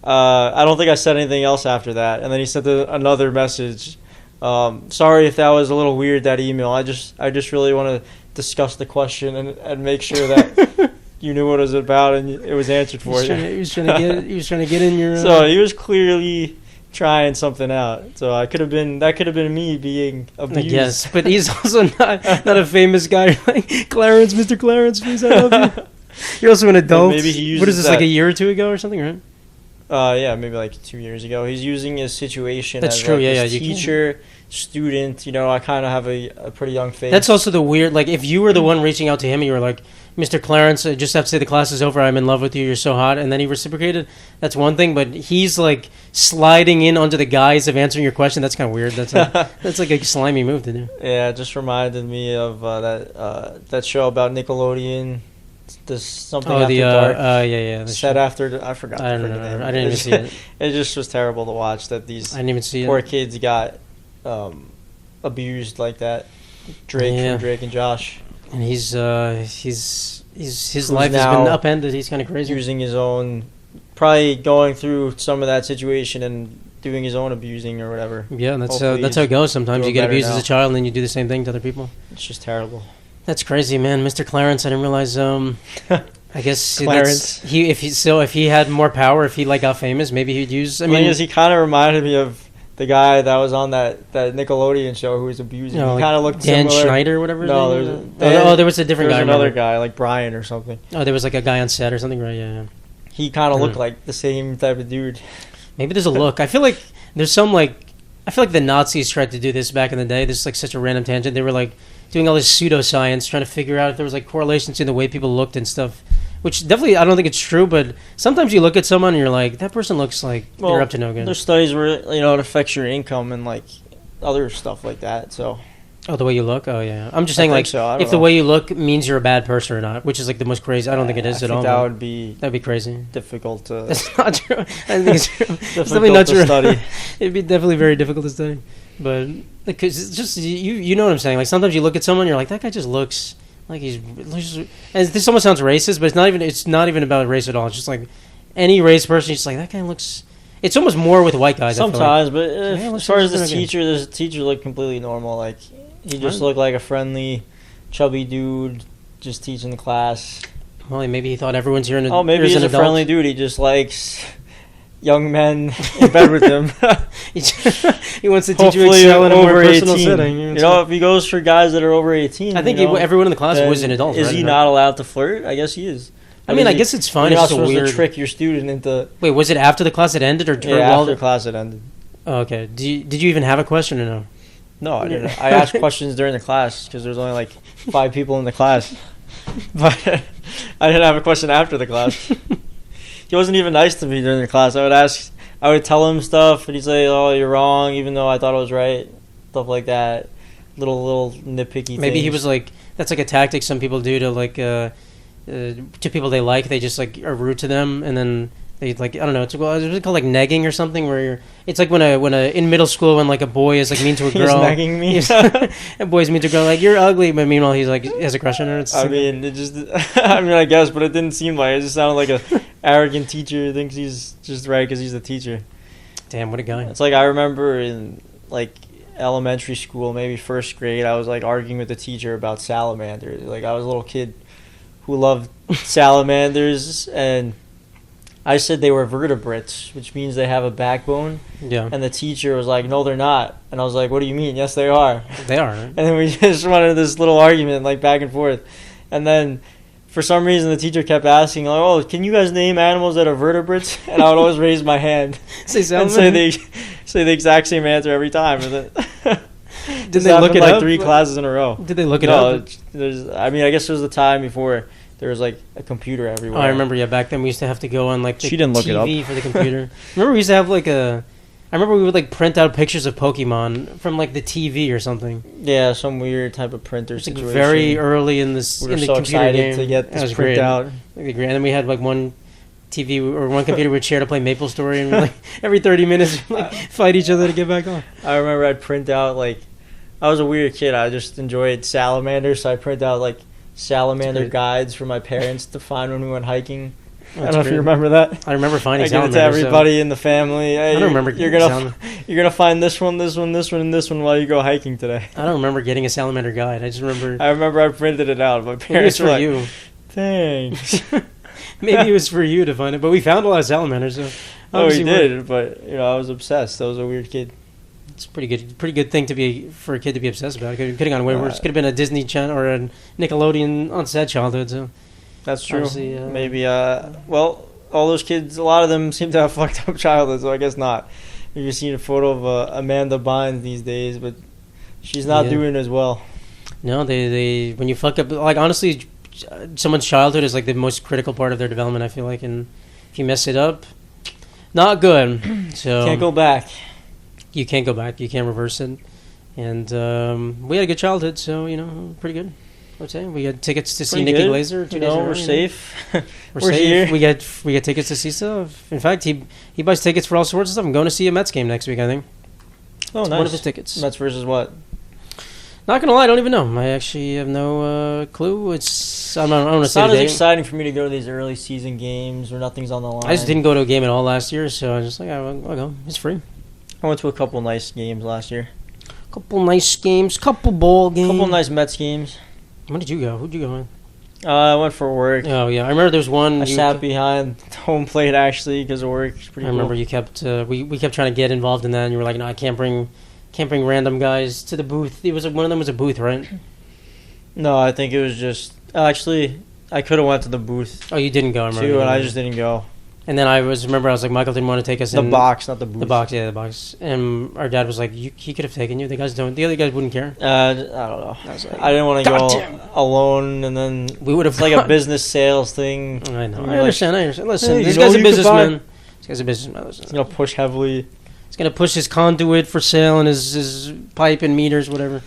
I don't think I said anything else after that. And then he sent another message. Sorry if that was a little weird, that email. I just really want to discuss the question and make sure that you knew what it was about and it was answered for you. He was trying to get in your. So he was clearly trying something out. So that could have been me being abused. Yes, but he's also not a famous guy like Clarence, Mr. Clarence, please, I love you. You're also an adult. Maybe he uses what is this, that, like a year or two ago or something, right? Yeah, maybe like 2 years ago. He's using his situation That's as true. like Yeah, his you teacher, student. You know, I kind of have a pretty young face. That's also the weird. Like, if you were the one reaching out to him, and you were like, "Mr. Clarence, I just have to say the class is over. I'm in love with you. You're so hot," and then he reciprocated. That's one thing, but he's like sliding in under the guise of answering your question. That's kind of weird. That's like a slimy move to do. Yeah, it just reminded me of that show about Nickelodeon. This something after dark. Yeah. Set after I forgot. I don't know. I didn't even see it. It just was terrible to watch that these I didn't even see poor it. kids got abused like that. Drake from Drake and Josh. And his life has now been upended. He's kind of crazy. Using his own, probably going through some of that situation and doing his own abusing or whatever. Yeah, that's how it goes. Sometimes you get abused as a child, and then you do the same thing to other people. It's just terrible. That's crazy, man. Mr. Clarence, I didn't realize. I guess Clarence. If he had more power, if he like got famous, maybe he'd use. I mean, he kind of reminded me of the guy that was on that Nickelodeon show who was abusing. He like kind of looked Dan similar. Schneider or whatever. No, there was a different guy. There was another guy like Brian or something. Oh, there was like a guy on set or something, right? Yeah. He kind of looked like the same type of dude. Maybe there's a look. I feel like there's some like. I feel like the Nazis tried to do this back in the day. This is like such a random tangent. They were like doing all this pseudoscience, trying to figure out if there was like correlations in the way people looked and stuff. Which definitely, I don't think it's true, but sometimes you look at someone and you're like, that person looks like they're up to no good. There's studies where it affects your income and like other stuff like that. So. Oh, the way you look? Oh, yeah. I'm just saying, like, so. if the way you look means you're a bad person or not, which is like the most crazy. I don't think it is at all. That'd be crazy. Difficult to. That's not true. I think it's true. It's definitely not true. Study. It'd be definitely very difficult to study, but because it's just you know what I'm saying. Like sometimes you look at someone, you're like, that guy just looks like he's. And this almost sounds racist, but it's not even about race at all. It's just like any race person, it's like that guy looks. It's almost more with white guys. Sometimes, but as far as this teacher looked completely normal. Like he just looked like a friendly, chubby dude just teaching the class. Well, maybe he thought everyone's here. Maybe he's a friendly dude. He just likes young men in bed with him. He wants to teach you excel in a more personal 18. setting. If he goes for guys that are over 18, I think everyone in the class was an adult. Is he not allowed to flirt? I guess he is. I guess it's fine. You're it's not just supposed to trick your student into. Wait, was it after the class had ended or after the class had ended? Oh, okay. Did you even have a question or no? No, I didn't. I asked questions during the class because there's only like 5 people in the class. But I didn't have a question after the class. He wasn't even nice to me during the class. I would tell him stuff, and he'd say, "Oh, you're wrong," even though I thought I was right. Stuff like that. Little nitpicky. Maybe things. he was like, that's like a tactic some people do to like to people they like. They just like are rude to them, and then they like I don't know. It's called like negging or something. Where it's like when in middle school when like a boy is like mean to a girl. He's negging me. A boy's mean to a girl like you're ugly, but meanwhile he's like has a crush on her. I guess, but it didn't seem like it. Just sounded like a arrogant teacher who thinks he's just right because he's a teacher. Damn, what a guy! It's like I remember in like elementary school, maybe first grade, I was like arguing with the teacher about salamanders. Like I was a little kid who loved salamanders, and I said they were vertebrates, which means they have a backbone. Yeah. And the teacher was like, "No, they're not." And I was like, "What do you mean?" "Yes, they are." They are. And then we just went into this little argument, like back and forth. And then for some reason, the teacher kept asking, like, "Oh, can you guys name animals that are vertebrates?" And I would always raise my hand and say the exact same answer every time. And then did they look it like up? 3 classes in a row. Did they look it up? I guess it was the time before there was like a computer everywhere. Oh, I remember. Yeah, back then we used to have to go on like the She didn't look TV it up. for the computer. Remember we used to have like I remember we would like print out pictures of Pokemon from like the TV or something. Yeah, some weird type of printer It's situation. like very early in this We were in the so computer excited game to get this print great. out. And then we had like one TV or one computer would share to play Maple Story, and like every 30 minutes like fight each other to get back on. I remember I'd print out like, I was a weird kid. I just enjoyed salamanders, so I print out like salamander guides for my parents to find when we went hiking. I don't know if you remember that. I remember finding salamanders. I give it to everybody in the family. Hey, I don't remember. You're gonna find this one, this one, this one, and this one while you go hiking today. I don't remember getting a salamander guide. I just remember. I remember I printed it out. My parents were like, you. Thanks. Maybe it was for you to find it, but we found a lot of salamanders. So oh, we did, but I was obsessed. I was a weird kid. It's a pretty good thing for a kid to be obsessed about. It could have gone way worse. Could have been a Disney Channel or a Nickelodeon on set childhood. So that's true. Maybe. Well, all those kids, a lot of them seem to have fucked up childhood. So I guess not. You've seen a photo of Amanda Bynes these days, but she's not doing as well. No, they when you fuck up, like honestly, someone's childhood is like the most critical part of their development. I feel like, and if you mess it up, not good. So can't go back. You can't go back. You can't reverse it. And we had a good childhood, so pretty good. I would say we got tickets to see Nikki Glaser. We're safe. We're safe. Here. We got tickets to see stuff. In fact, he buys tickets for all sorts of stuff. I'm going to see a Mets game next week, I think. Oh, nice. One of his tickets. Mets versus what? Not gonna lie, I don't even know. I actually have no clue. It's not as exciting for me to go to these early season games where nothing's on the line. I just didn't go to a game at all last year, so I was just like, I'll go. It's free. I went to a couple nice games last year. Couple nice games, couple ball games. Couple nice Mets games. When did you go? Who'd you go with? I went for work. Oh yeah, I remember there was one. I sat behind home plate actually because of work. It's pretty I remember you kept we kept trying to get involved in that, and you were like, no, I can't bring random guys to the booth. It was one of them was a booth, right? No, I think it was just actually I could have went to the booth. Oh, you didn't go, I remember. Too, and I just didn't go. And then I was like, Michael didn't want to take us in. The box, not the booth. The box, yeah, the box. And our dad was like, he could have taken you. The other guys wouldn't care. I don't know. I didn't want to go alone, and then we would have. It's like a business sales thing. I know. I understand. Listen, this guy's a businessman. This guy's a businessman. He's gonna push heavily. He's gonna push his conduit for sale and his pipe and meters, whatever.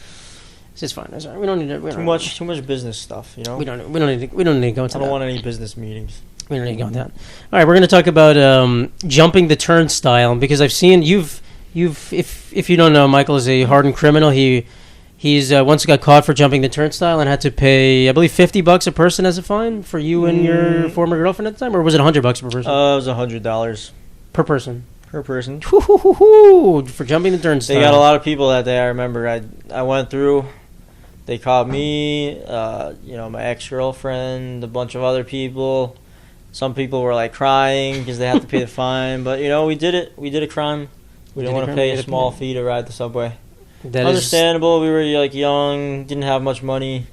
It's fine. It's all right. We don't need it. Too much business stuff. We don't need to go into that. I don't want any business meetings. We don't need to go into that. All right, we're going to talk about jumping the turnstile because I've seen if you don't know, Michael is a hardened criminal. He's once got caught for jumping the turnstile and had to pay, I believe, $50 a person as a fine for you and your former girlfriend at the time, or was it $100 per person? It was $100 per person. Per person. For jumping the turnstile. They got a lot of people that day. I remember. I went through. They caught me. My ex-girlfriend, a bunch of other people. Some people were like crying because they had to pay the fine, but we did it. We did a crime. We didn't want to pay a small fee to ride the subway. That understandable. We were like young, didn't have much money.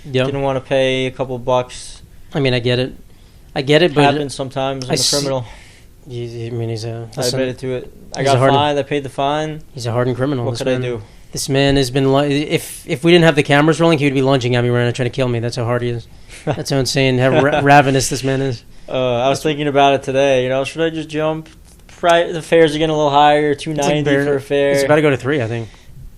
Yep. Didn't want to pay a couple bucks. I mean, I get it, but it happens sometimes. I'm a criminal. I mean, he's a. I admitted to it. I got fined. I paid the fine. He's a hardened criminal. What could I do? This man has been. If we didn't have the cameras rolling, he would be lunging at me right now, trying to kill me. That's how hard he is. That's how insane, how ravenous this man is. I was thinking about it today. Should I just jump? The fares are getting a little higher. $2.90 for a fare. It's about to go to $3, I think.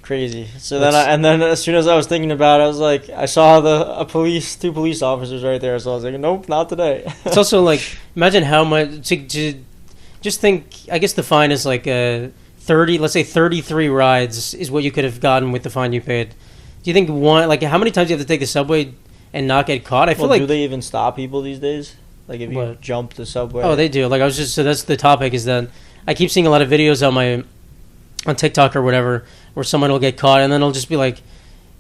Crazy. So then as soon as I was thinking about it, I was like, I saw two police officers right there. So I was like, nope, not today. It's also like, imagine how much. Just think. I guess the fine is like 30. Let's say 33 rides is what you could have gotten with the fine you paid. Do you think how many times do you have to take the subway and not get caught? I feel like. Do they even stop people these days? Like if you jump the subway. Oh, they do. So that's the topic is that I keep seeing a lot of videos on TikTok or whatever where someone will get caught and then they'll just be like,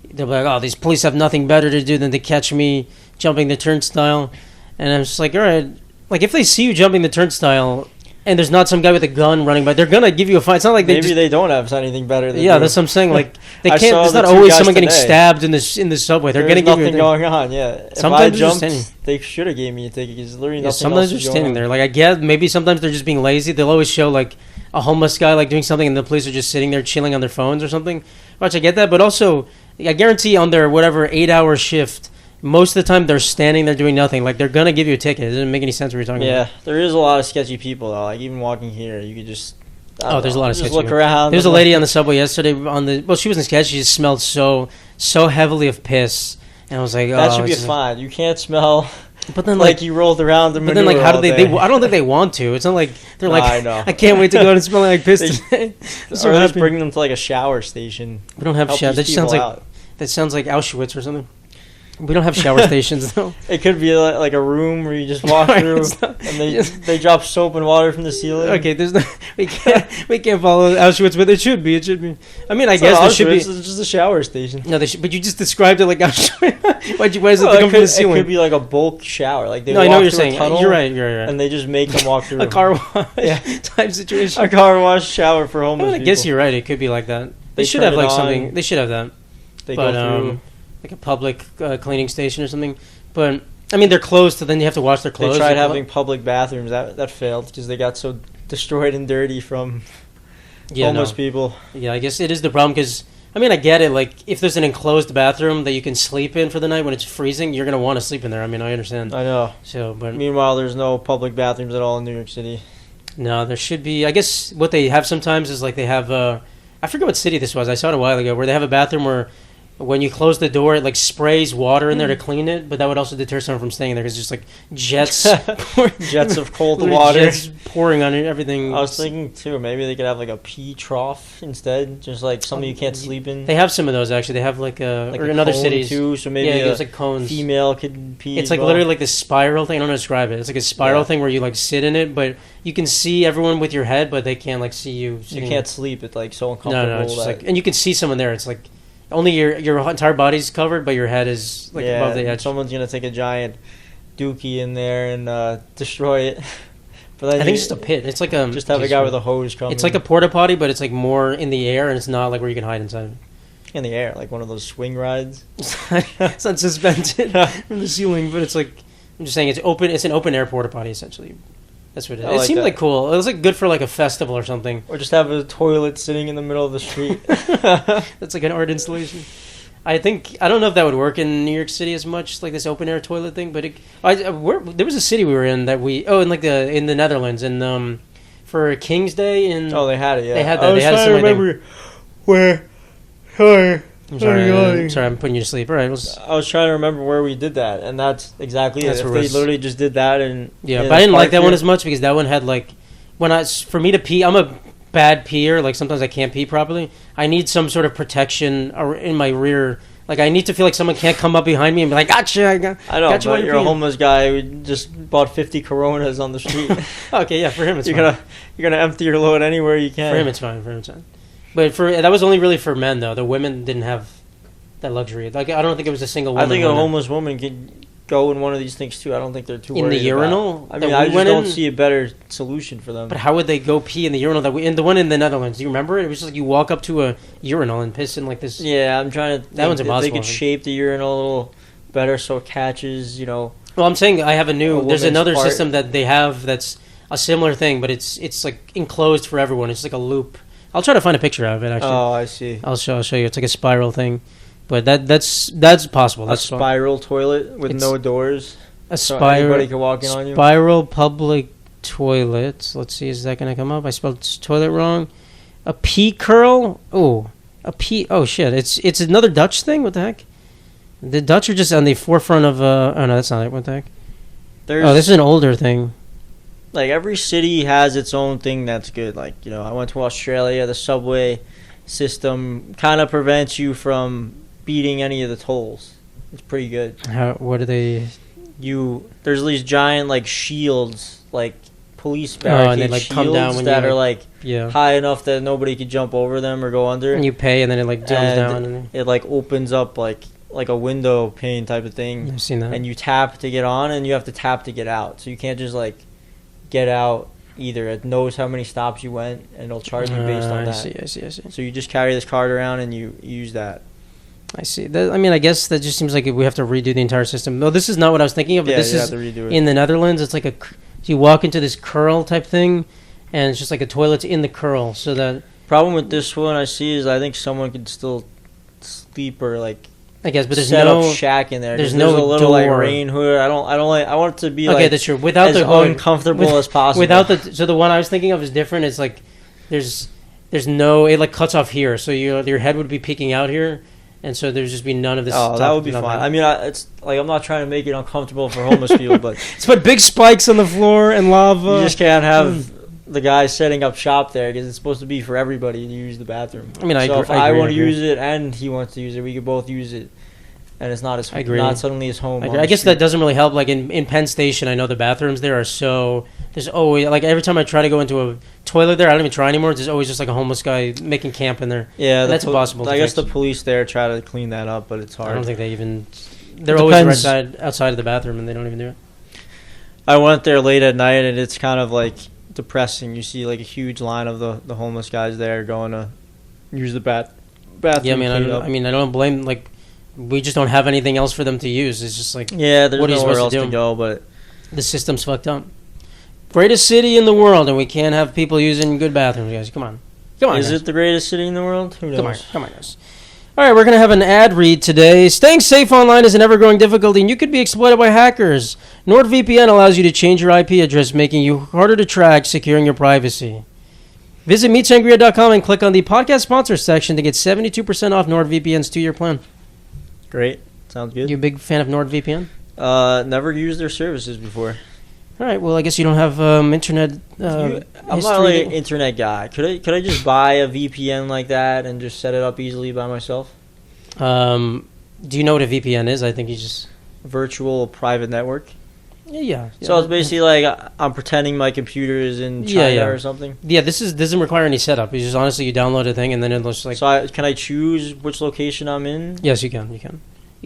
they'll be like, oh, these police have nothing better to do than to catch me jumping the turnstile. And I'm just like, all right, like if they see you jumping the turnstile and there's not some guy with a gun running by, they're gonna give you a fine. It's not like they don't have anything better. Yeah, that's what I'm saying. Like they can't. There's not always someone getting stabbed in the subway. They're gonna give you nothing going on. Yeah. Sometimes if I jumped, they should have gave me a ticket. Because literally nothing. Sometimes they're standing there. Like I guess maybe sometimes they're just being lazy. They'll always show like a homeless guy like doing something, and the police are just sitting there chilling on their phones or something. Which I get that, but also I guarantee on their whatever 8-hour shift. Most of the time, they're standing there doing nothing. Like, they're going to give you a ticket. It doesn't make any sense what you're talking about. Yeah, there is a lot of sketchy people, though. Like, even walking here, you could just... there's a lot of sketchy people. Just look around. There was a lady on the subway yesterday well, she wasn't sketchy. She just smelled so heavily of piss. And I was like, that should be a fine. You can't smell But then like you rolled around the But then like how do they I don't think they want to. It's not like they're like I know. I can't wait to go and smell like piss today. So let's bring them to like a shower station. We don't have shower. That sounds like Auschwitz or something. We don't have shower stations though. It could be like a room where you just walk through and they drop soap and water from the ceiling. Okay, we can't follow Auschwitz, but it should be. I mean, I guess there should be. It's just a shower station. No, but you just described it like Auschwitz. Why does it come from the ceiling? It could be like a bulk shower. Like I know what you're saying. You're right. And they just make them walk through a car wash type situation. A car wash shower for homeless people. I guess you're right. It could be like that. They should have like something. They should have that. They go through. Like a public cleaning station or something. But, I mean, they're closed, so then you have to wash their clothes. They tried having public bathrooms. That failed because they got so destroyed and dirty from homeless people. Yeah, I guess it is the problem because, I mean, I get it. Like, if there's an enclosed bathroom that you can sleep in for the night when it's freezing, you're going to want to sleep in there. I mean, I understand. I know. But meanwhile, there's no public bathrooms at all in New York City. No, there should be. I guess what they have sometimes is like they have, I forget what city this was. I saw it a while ago, where they have a bathroom where when you close the door, it like sprays water in there to clean it, but that would also deter someone from staying there because it's just like jets of cold water jets pouring on it, everything. I was thinking too, maybe they could have like a pee trough instead, just like something you can't sleep in. They have some of those actually. They have like or in other cities too, so maybe there's like cones. Female could pee. It's like literally like this spiral thing. I don't know how to describe it. It's like a spiral thing where you like sit in it, but you can see everyone with your head, but they can't like see you. You can't sleep. It's like so uncomfortable. No, it's just like, and you can see someone there. It's like only your entire body's covered, but your head is like above the edge. Someone's gonna take a giant dookie in there and destroy it. But I think it's just a pit. It's like just have a guy with a hose come. It's like a porta potty, but it's like more in the air, and it's not like where you can hide inside. In the air, like one of those swing rides. It's not suspended from the ceiling, but it's like I'm just saying it's open. It's an open air porta potty essentially. That's what it is. It seemed like cool. It was like good for like a festival or something. Or just have a toilet sitting in the middle of the street. That's like an art installation. I don't know if that would work in New York City as much, like this open air toilet thing. But there was a city we were in that in the Netherlands and for King's Day in. Oh, they had it. Yeah, they had that. I was trying to remember where. I'm sorry, I'm putting you to sleep. All right, I was trying to remember where we did that, and that's exactly it. If they literally just did that, but I didn't like that one as much because that one had like for me to pee, I'm a bad peer. Like sometimes I can't pee properly. I need some sort of protection in my rear. Like I need to feel like someone can't come up behind me and be like, "Gotcha!" I know, gotcha, but you're a homeless guy who just bought 50 Coronas on the street. Okay, yeah, for him it's fine. You're gonna empty your load anywhere you can. For him it's fine. But that was only really for men, though. The women didn't have that luxury. Like I don't think it was a single woman. I think a homeless woman could go in one of these things, too. I don't think they're too worried in the urinal? I mean, I just don't see a better solution for them. But how would they go pee in the urinal? The one in the Netherlands, do you remember it? It was just like you walk up to a urinal and piss in like this. Yeah, I'm trying to think that one's impossible. They could shape the urinal a little better so it catches, Well, I'm saying I have there's another system that they have that's a similar thing, but it's like enclosed for everyone. It's like a loop. I'll try to find a picture of it, actually. Oh, I see. I'll show you. It's like a spiral thing. But that's possible. That's a spiral toilet with no doors? So anybody can walk in on you? Spiral public toilet. Let's see, is that going to come up? I spelled toilet wrong. A pee curl? Oh, a pee. Oh, shit. It's another Dutch thing? What the heck? The Dutch are just on the forefront of... oh, no, that's not it. What the heck? This is an older thing. Like, every city has its own thing that's good. Like, I went to Australia. The subway system kind of prevents you from beating any of the tolls. It's pretty good. What do they... There's these giant, like, shields, like, police barricade and they, like, shields come down when that are, like, high enough that nobody could jump over them or go under. And you pay, and then it, like, jumps down. And it, like, opens up, like a window pane type of thing. I've seen that. And you tap to get on, and you have to tap to get out. So you can't just, like... get out either. It knows how many stops you went and it'll charge you based on that. I see. So you just carry this card around and you use that. I see. I guess that just seems like we have to redo the entire system. No, this is not what I was thinking of. But this is in the Netherlands. It's like you walk into this curl type thing, and it's just like a toilet's in the curl. So that problem with this one I see is I think someone could still sleep or like. I guess, but there's set up shack in there. There's a little door. Like rain hood. I don't like. I want it to be like that's true. Without as uncomfortable as possible. Without so the one I was thinking of is different. It's like there's no. It like cuts off here, so your head would be peeking out here, and so there's just be none of this. Oh, that would be fine. I mean, it's like I'm not trying to make it uncomfortable for homeless people, but let's put big spikes on the floor and lava. You just can't have the guy setting up shop there because it's supposed to be for everybody to use the bathroom. I mean, if I want to use it and he wants to use it, we could both use it. And it's not not suddenly his home. I guess that doesn't really help. Like in Penn Station, I know the bathrooms there are so... There's always... Like every time I try to go into a toilet there, I don't even try anymore. There's always just like a homeless guy making camp in there. Yeah, that's impossible I guess the police there try to clean that up, but it's hard. I don't think they even... They're always outside of the bathroom and they don't even do it. I went there late at night and it's kind of like depressing. You see like a huge line of the homeless guys there going to use the bathroom. Yeah, I mean, I don't blame... Like, we just don't have anything else for them to use. It's just like, there's nowhere else to go, but the system's fucked up. Greatest city in the world, and we can't have people using good bathrooms, guys. Come on. Is it the greatest city in the world? Who knows? Come on, guys. All right, we're going to have an ad read today. Staying safe online is an ever-growing difficulty, and you could be exploited by hackers. NordVPN allows you to change your IP address, making you harder to track, securing your privacy. Visit MeatSangria.com and click on the podcast sponsor section to get 72% off NordVPN's 2-year plan. Great. Sounds good. You a big fan of NordVPN? Never used their services before. All right. Well, I guess you don't have internet. I'm not like an internet guy. Could I just buy a VPN like that and just set it up easily by myself? Do you know what a VPN is? I think you just virtual private network. Yeah. So it's basically like I'm pretending my computer is in China or something. Yeah. This doesn't require any setup. It's just honestly you download a thing and then it looks like. So can I choose which location I'm in? Yes, you can. You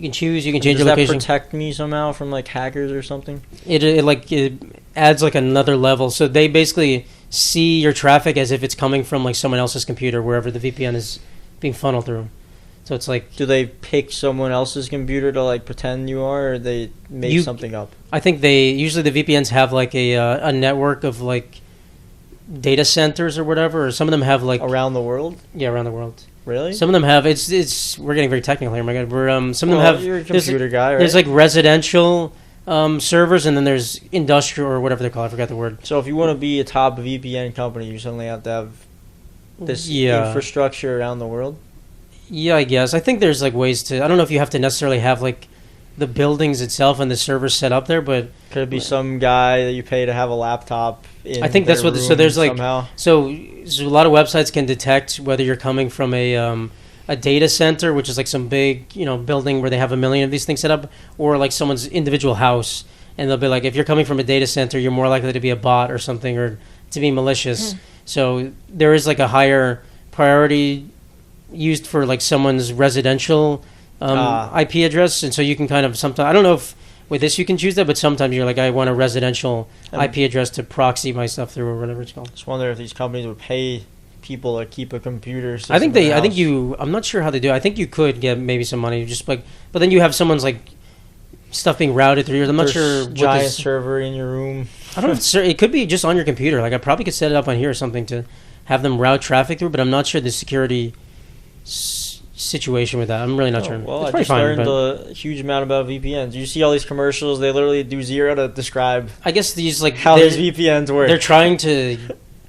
can choose. You can change your location. Does that protect me somehow from like hackers or something? It adds like another level. So they basically see your traffic as if it's coming from like someone else's computer, wherever the VPN is being funneled through. So it's like... Do they pick someone else's computer to like pretend you are, or they make something up? I think usually the VPNs have like a network of like data centers or whatever, or some of them have like... Around the world? Yeah, around the world. Really? Some of them have... We're getting very technical here, my God. Some of them have... You're a computer guy, right? There's like residential servers, and then there's industrial or whatever they're called. I forgot the word. So if you want to be a top VPN company, you suddenly have to have this infrastructure around the world? Yeah, I guess. I think there's like ways to... I don't know if you have to necessarily have like the buildings itself and the servers set up there, but... Could it be some guy that you pay to have a laptop in I think that's what... So there's like... Somehow? So a lot of websites can detect whether you're coming from a data center, which is like some big, building where they have a million of these things set up, or like someone's individual house. And they'll be like, if you're coming from a data center, you're more likely to be a bot or something, or to be malicious. So there is like a higher priority used for like someone's residential IP address, and so you can kind of sometimes, I don't know if with this you can choose that, but sometimes you're like, I want a residential IP address to proxy my stuff through, or whatever it's called. I just wonder if these companies would pay people to keep a computer system. I'm not sure how they do. I think you could get maybe some money, just like, but then you have someone's like stuff being routed through yours. I'm not sure. Giant server in your room. I don't know. It could be just on your computer. Like I probably could set it up on here or something to have them route traffic through, but I'm not sure the security situation with that. I'm really not sure. Well, I just learned a huge amount about VPNs. You see all these commercials, they literally do zero to describe I guess these like how these VPNs work. They're trying to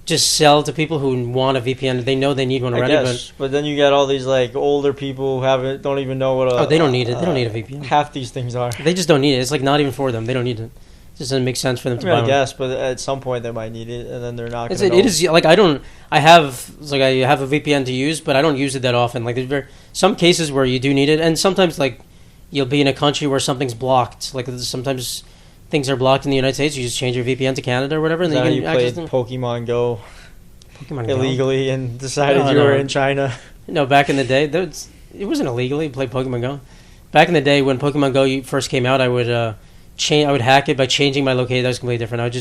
just sell to people who want a VPN. They know they need one already. But then you got all these like older people who don't even know what they don't need it. They don't need a VPN. Half these things are. They just don't need it. It's like not even for them. They don't need it. It just doesn't make sense for them to buy one. I guess, but at some point they might need it, and then they're not going to know. It is like I have a VPN to use, but I don't use it that often. Like there's some cases where you do need it, and sometimes like you'll be in a country where something's blocked. Like sometimes things are blocked in the United States. You just change your VPN to Canada or whatever, and then you can access them. Pokemon Go illegally and decided you were in China. No, back in the day, it wasn't illegal. You played Pokemon Go. Back in the day when Pokemon Go first came out, I would hack it by changing my location. That was completely different.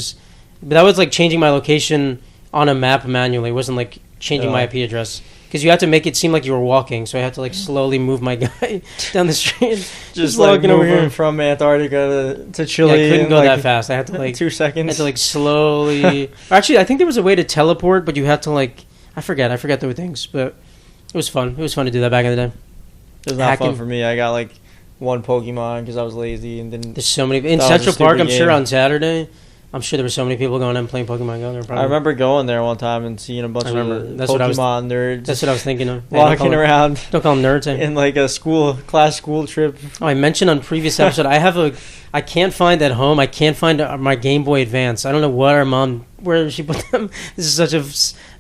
But that was like changing my location on a map manually. It wasn't like changing my IP address, because you had to make it seem like you were walking. So I had to like slowly move my guy down the street, just like walking over here from Antarctica to Chile. Yeah, I couldn't go that fast. I had to like 2 seconds. I had to like slowly. Actually, I think there was a way to teleport, but you had to like I forget the things, but it was fun. It was fun to do that back in the day. It was not fun for me. I got like one Pokemon because I was lazy, and then there's so many in Central Park. I'm sure on Saturday I'm sure there were so many people going and playing Pokemon Go. I remember going there one time and seeing a bunch of Pokemon nerds. That's what I was thinking of. Walking around. Don't call them nerds. In like a school trip. Oh, I mentioned on previous episode, I can't find at home. I can't find my Game Boy Advance. I don't know what our mom, where she put them. This is such a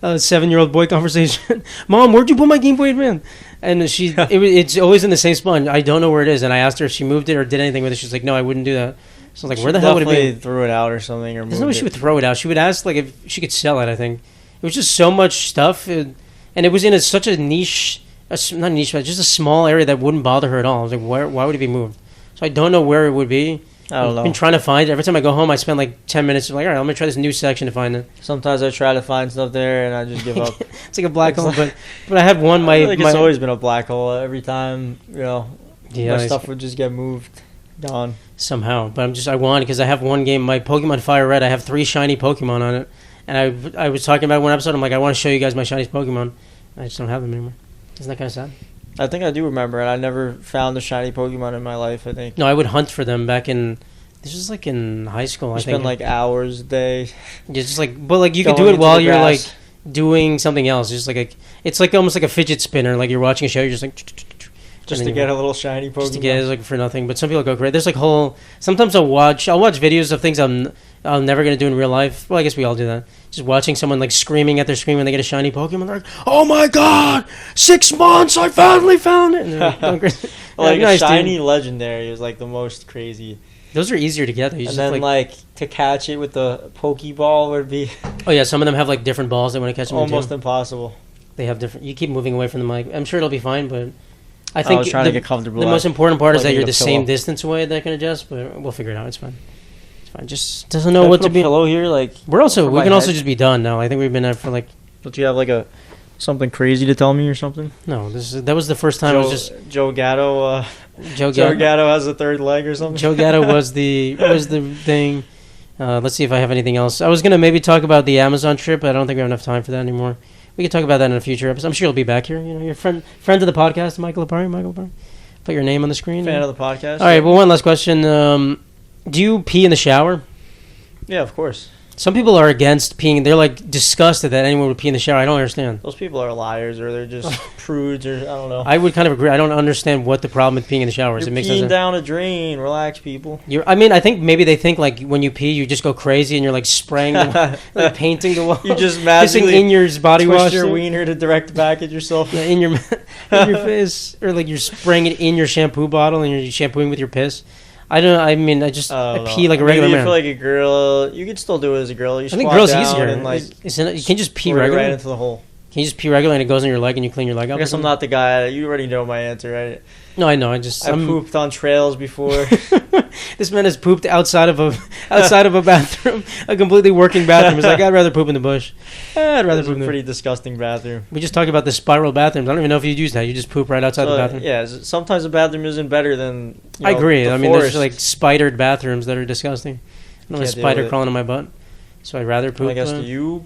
7-year-old boy conversation. Mom, where'd you put my Game Boy Advance? And it's always in the same spot. I don't know where it is. And I asked her if she moved it or did anything with it. She's like, no, I wouldn't do that. So I was like, where the hell would it be? Threw it out or something. There's no way she would throw it out. She would ask like if she could sell it, I think. It was just so much stuff. And it was in such a niche, not niche, but just a small area that wouldn't bother her at all. I was like, why would it be moved? So I don't know where it would be. I don't know. I've been trying to find it. Every time I go home, I spend like 10 minutes. I'm like, all right, I'm going to try this new section to find it. Sometimes I try to find stuff there and I just give up. It's like a black hole. But I have one. It's always been a black hole. Every time, my stuff would just get moved. Gone. Somehow. But I want, because I have one game, my Pokemon Fire Red, I have 3 shiny Pokemon on it. And I was talking about one episode, I'm like, I want to show you guys my shiny Pokemon. I just don't have them anymore. Isn't that kind of sad? I think I do remember, and I never found a shiny Pokemon in my life, I think. No, I would hunt for them back in... This was like in high school, I think. Spend like hours a day. Yeah, just like... But like you could do it while you're like doing something else. Just like it's like almost like a fidget spinner. Like you're watching a show, you're just like... Just to get a little shiny Pokemon. Just to get it like for nothing. But some people go crazy. There's like whole... Sometimes I'll watch videos of things I'm never going to do in real life. Well, I guess we all do that. Just watching someone like screaming at their screen when they get a shiny Pokemon. They're like, oh my god! 6 months! I finally found it! And they're like, going crazy. Like a shiny legendary is like the most crazy. Those are easier to get. And then like to catch it with the Pokeball would be... Oh yeah, some of them have like different balls they want to catch them almost impossible. They have different... You keep moving away from the mic. I'm sure it'll be fine, but... I think was trying to get comfortable. The most important part is that you're the same distance away that can adjust, but we'll figure it out. It's fine. It's fine. Just doesn't know what to be. Pillow here, like we can also just be done now. I think we've been at for like. Don't you have like something crazy to tell me or something? No, that was the first time. Joe Gatto. Joe Gatto has a third leg or something. Joe Gatto was the thing. Let's see if I have anything else. I was gonna maybe talk about the Amazon trip, but I don't think we have enough time for that anymore. We can talk about that in a future episode. I'm sure you'll be back here. Your friend of the podcast, Michael Lipari. Put your name on the screen. Fan of the podcast. All right. Well, one last question. Do you pee in the shower? Yeah, of course. Some people are against peeing. They're like disgusted that anyone would pee in the shower. I don't understand. Those people are liars, or they're just prudes, or I don't know. I would kind of agree. I don't understand what the problem with peeing in the shower is. You're peeing down a drain. Relax, people. I think maybe they think like when you pee, you just go crazy and you're like spraying, like painting the wall. You just magically in your body twist wash your wiener to direct back at yourself. Yeah, in your face, or like you're spraying it in your shampoo bottle and you're shampooing with your piss. I don't know. I mean, I pee like a regular man. For like a girl, you could still do it as a girl. I think girls easier. And like, you can just pee regular. Right into the hole. Can you just pee regular and it goes on your leg and you clean your leg up? I guess I'm not the guy. You already know my answer, right? No, I know. I pooped on trails before. This man has pooped outside of a bathroom, a completely working bathroom. He's like, I'd rather poop in the bush. I'd rather poop in the pretty disgusting bathroom. We just talked about the spiral bathrooms. I don't even know if you use that. You just poop right outside the bathroom. Yeah, sometimes the bathroom isn't better than. I agree. I mean, there's like spidered bathrooms that are disgusting. I don't want a spider crawling on my butt, so I'd rather poop. I guess do you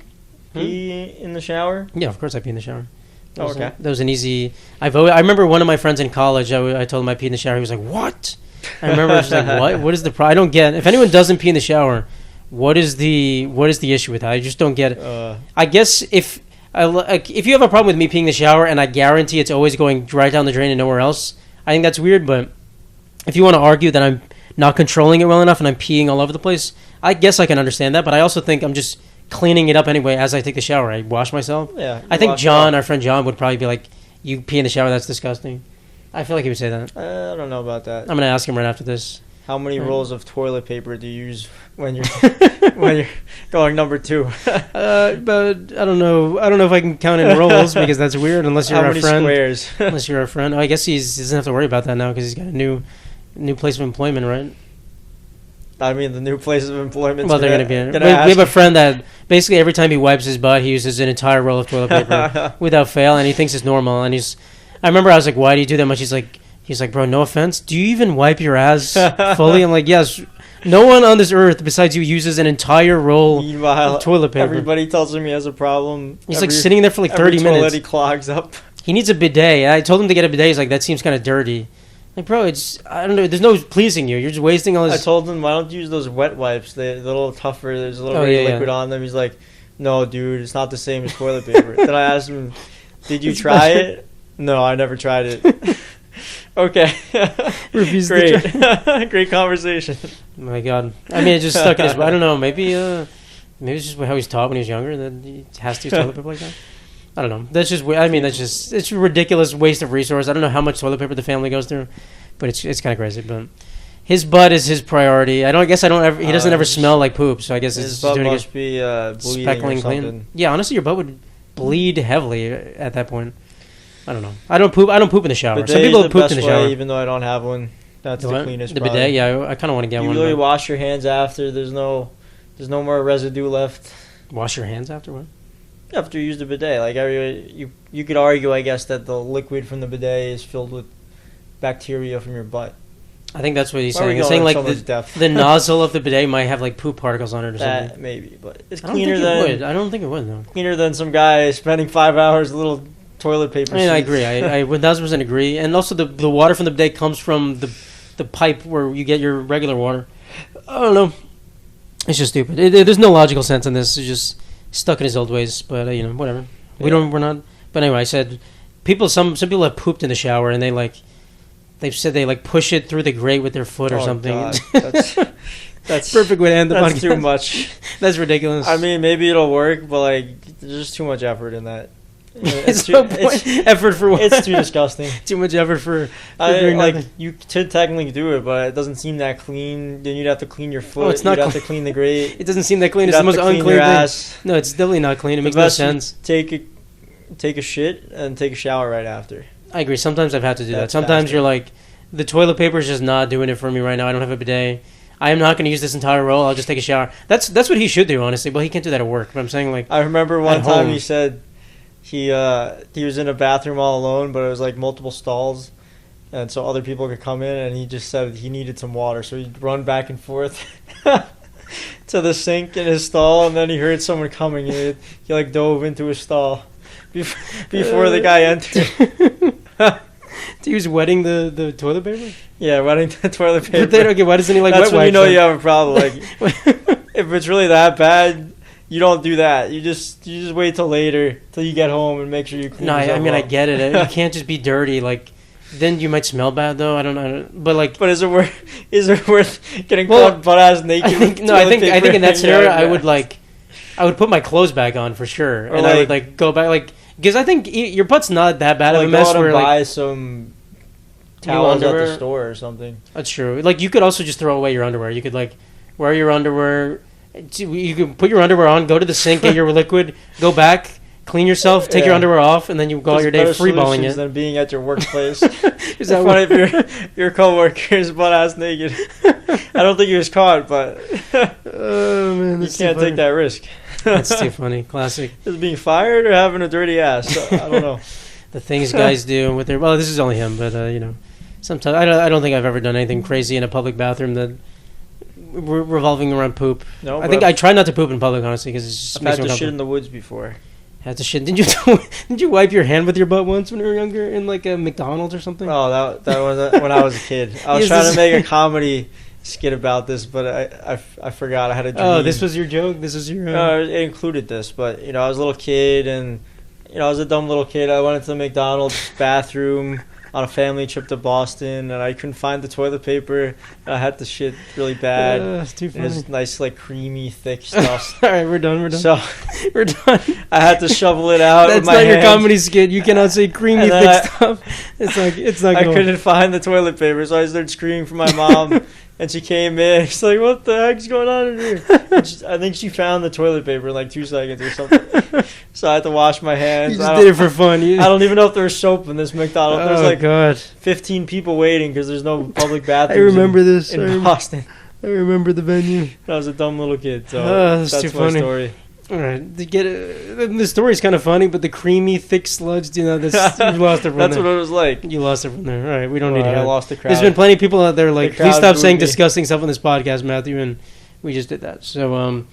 pee in the shower? Yeah, of course I pee in the shower. Okay. That was an easy... I remember one of my friends in college, I told him I pee in the shower. He was like, what? I remember just like, what? What is the problem? I don't get... If anyone doesn't pee in the shower, what is the issue with that? I just don't get it. I guess if you have a problem with me peeing in the shower and I guarantee it's always going right down the drain and nowhere else, I think that's weird. But if you want to argue that I'm not controlling it well enough and I'm peeing all over the place, I guess I can understand that. But I also think I'm just... cleaning it up anyway as I take the shower. I wash myself. Yeah. I think John, our friend John, would probably be like, you pee in the shower, that's disgusting. I feel like he would say that. I don't know about that. I'm going to ask him right after this. How many rolls of toilet paper do you use when you're going number 2? But I don't know. I don't know if I can count in rolls because that's weird unless you're our friend. Squares? Unless you're our friend. Oh, I guess he doesn't have to worry about that now because he's got a new place of employment, right? I mean, the new place of employment. Well, they're going to be. We have a friend that basically every time he wipes his butt, he uses an entire roll of toilet paper without fail, and he thinks it's normal. And I remember I was like, "Why do you do that much?" He's like, "Bro, no offense. Do you even wipe your ass fully?" I'm like, "Yes." No one on this earth besides you uses an entire roll of toilet paper. Everybody tells him he has a problem. He's like sitting there for like 30 minutes. Toilet he clogs up. He needs a bidet. I told him to get a bidet. He's like, that seems kind of dirty. Like, bro, it's I don't know. There's no pleasing you. You're just wasting all I this. told him, why don't you use those wet wipes? They're a little tougher. There's a little liquid on them. He's like, no, dude, it's not the same as toilet paper. Then I asked him, did you try it? No, I never tried it. Okay. Refused Great. to try. Great conversation. My God. I mean, it just stuck in his. I don't know. Maybe it's just how he's taught when he was younger that he has to use toilet paper like that. I don't know. That's just. I mean, it's a ridiculous waste of resource. I don't know how much toilet paper the family goes through, but it's kind of crazy. But his butt is his priority. I guess I don't ever. He doesn't ever smell like poop, so I guess his it's butt doing must be bleeding or something. clean. Yeah, honestly, your butt would bleed heavily at that point. I don't know. I don't poop in the shower. Bidet Some people is the pooped in best the shower. way, even though I don't have one. That's the cleanest. The probably. bidet, yeah. I kind of want to get You one. really but wash your hands after. There's no more residue left. wash your hands afterward. After you use the bidet, like you could argue, I guess, that the liquid from the bidet is filled with bacteria from your butt. I think that's what he's Why are we saying. He's going saying in like so much depth? the nozzle of the bidet might have like poop particles on it or That something. maybe, but it's I don't think cleaner it would. than I don't think it would though. cleaner than some guy spending 5 hours with little toilet paper. I mean, I sheets. agree. I 1000% agree. And also the water from the bidet comes from the pipe where you get your regular water. I don't know. It's just stupid. There's no logical sense in this. It's just stuck in his old ways. But whatever. Yeah. We're not. But anyway, I said some people have pooped in the shower and they've said they like push it through the grate with their foot or something. God. That's Perfect way to end the podcast. That's too much. That's ridiculous. I mean, maybe it'll work, but like, there's just too much effort in that. It's no point. Effort for what? It's too disgusting. Too much effort for doing like nothing. you could technically do it, but it doesn't seem that clean. Then you'd have to clean your foot. Oh, it's not You'd have clean. to clean the grate. It doesn't seem that clean. You'd It's the have most to clean unclean your thing. ass. No, it's definitely not clean. It The makes no best you sense. Take a shit and take a shower right after. I agree. Sometimes I've had to do that. That's Sometimes faster. you're like, the toilet paper is just not doing it for me right now. I don't have a bidet. I am not going to use this entire roll. I'll just take a shower. That's what he should do, honestly. Well, he can't do that at work. But I'm saying like, I remember one at time home. he said he was in a bathroom all alone, but it was like multiple stalls, and so other people could come in, and he just said he needed some water, so he'd run back and forth to the sink in his stall, and then he heard someone coming, and he like dove into his stall before the guy entered. he was wetting the toilet paper? Yeah, wetting the toilet paper. But then, okay, why doesn't he like That's wet when you wipes know then? you have a problem. Like, if it's really that bad, you don't do that. You just wait till later, till you get home, and make sure you clean. No, I mean, I yourself up. get it. You can't just be dirty. Like, then you might smell bad, though. I don't know. But like, But is it worth getting Well, caught butt ass naked? I think with no. I toilet think paper in that hanging scenario, out I of would your ass? I would put my clothes back on for sure, Or and I would like- like go back because I think your butt's not that bad of Like, a go mess. out and Where like buy some towels at the underwear. store or something. that's true. Like you could also just throw away your underwear. You could like wear your underwear. You could put your underwear on, go to the sink, get your liquid, go back, clean yourself, take your Yeah. underwear off, and then you go out your day There's better freeballing solutions it. than being at your workplace. Is that What what? if your coworker is butt ass naked? I don't think he was caught, but Oh man, you that's too can't funny. take that risk. That's too funny. Classic. Is being fired or having a dirty ass? I don't know. The things guys do with their this is only him, but sometimes I don't think I've ever done anything crazy in a public bathroom that revolving around poop. No, I think but I try not to poop in public, honestly, because it just I've makes had me to shit uncomfortable. in the woods before. Had to shit. Did you wipe your hand with your butt once when you were younger in like a McDonald's or something? Oh, that was when I was a kid. I was Yes, trying this- to make a comedy skit about this, but I forgot. I had a dream. Oh, this was your joke. This was your. No, it included this, but I was a little kid, and I was a dumb little kid. I went into the McDonald's bathroom on a family trip to Boston, and I couldn't find the toilet paper. I had to shit really bad. It's too And funny. it's nice, like creamy, thick stuff. All right, we're done. So We're done. I had to shovel it out. That's with my not your hands. comedy skit. You cannot say creamy And thick then stuff. It's not. I Gonna couldn't find the toilet paper, so I started screaming for my mom. And she came in. She's like, "What the heck's going on in here?" And I think she found the toilet paper in like 2 seconds or something. So I had to wash my hands. You just did it for fun. I don't even know if there was soap in this McDonald's. There's Oh like God! 15 people waiting because there's no public I bathrooms. remember this. in Boston. I remember the venue. I was a dumb little kid, so That's that's too my funny. story. All right, the story's kind of funny, but the creamy, thick sludge, you lost it from That's there. what it was like. You lost it from there. All right, we don't need to I hear it. lost the crowd. There's been plenty of people out there like, The please crowd stop booed saying me. disgusting stuff on this podcast, Matthew, and we just did that. So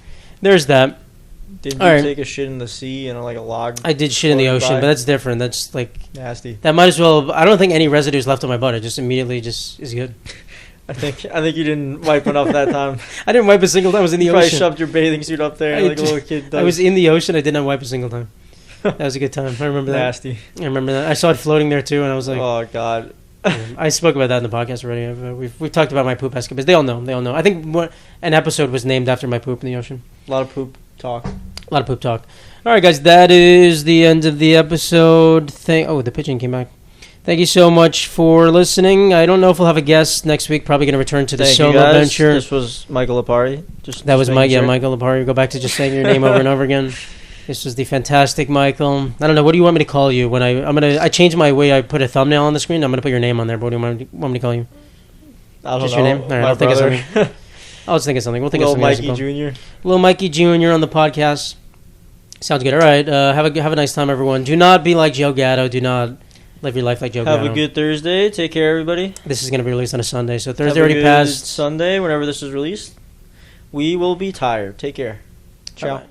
there's that. Did All you right. take a shit in the sea and like a log? I did shit in the floated ocean, by? but that's different. That's like Nasty. that might as well. I don't think any residue is left on my butt. It just immediately just is good. I think you didn't wipe enough that time. I didn't wipe a single time. I was in the You probably ocean. shoved your bathing suit up there I like a just- little kid does. I was in the ocean. I did not wipe a single time. That was a good time. I remember that. Nasty. I remember that. I saw it floating there too, and I was like, Oh God. I spoke about that in the podcast already. We've talked about my poop escapades. They all know. They all know. I think an episode was named after my poop in the ocean. A lot of poop talk. A lot of poop talk. All right, guys, that is the end of the episode. The pigeon came back. Thank you so much for listening. I don't know if we'll have a guest next week. Probably going to return to the Thank you, solo guys. venture. This was Michael Lipari. That was making sure. Michael Lipari. Go back to just saying your name over and over again. This was the fantastic Michael. I don't know. What do you want me to call you? I changed my way I put a thumbnail on the screen. I'm gonna put your name on there. But what do you want me to call you? I don't Just know. your name? All right, My I'll think of brother. something. I'll just think of something. We'll think Little of something. Mikey Jr. Little Mikey Jr. on the podcast. Sounds good. All right. Have a nice time, everyone. Do not be like Joe Gatto. Do not live your life like Joe Gatto. Have a good Thursday. Take care, everybody. This is going to be released on a Sunday, so Thursday Have a already good passed. Sunday, whenever this is released. We will be tired. Take care. Ciao. Bye-bye.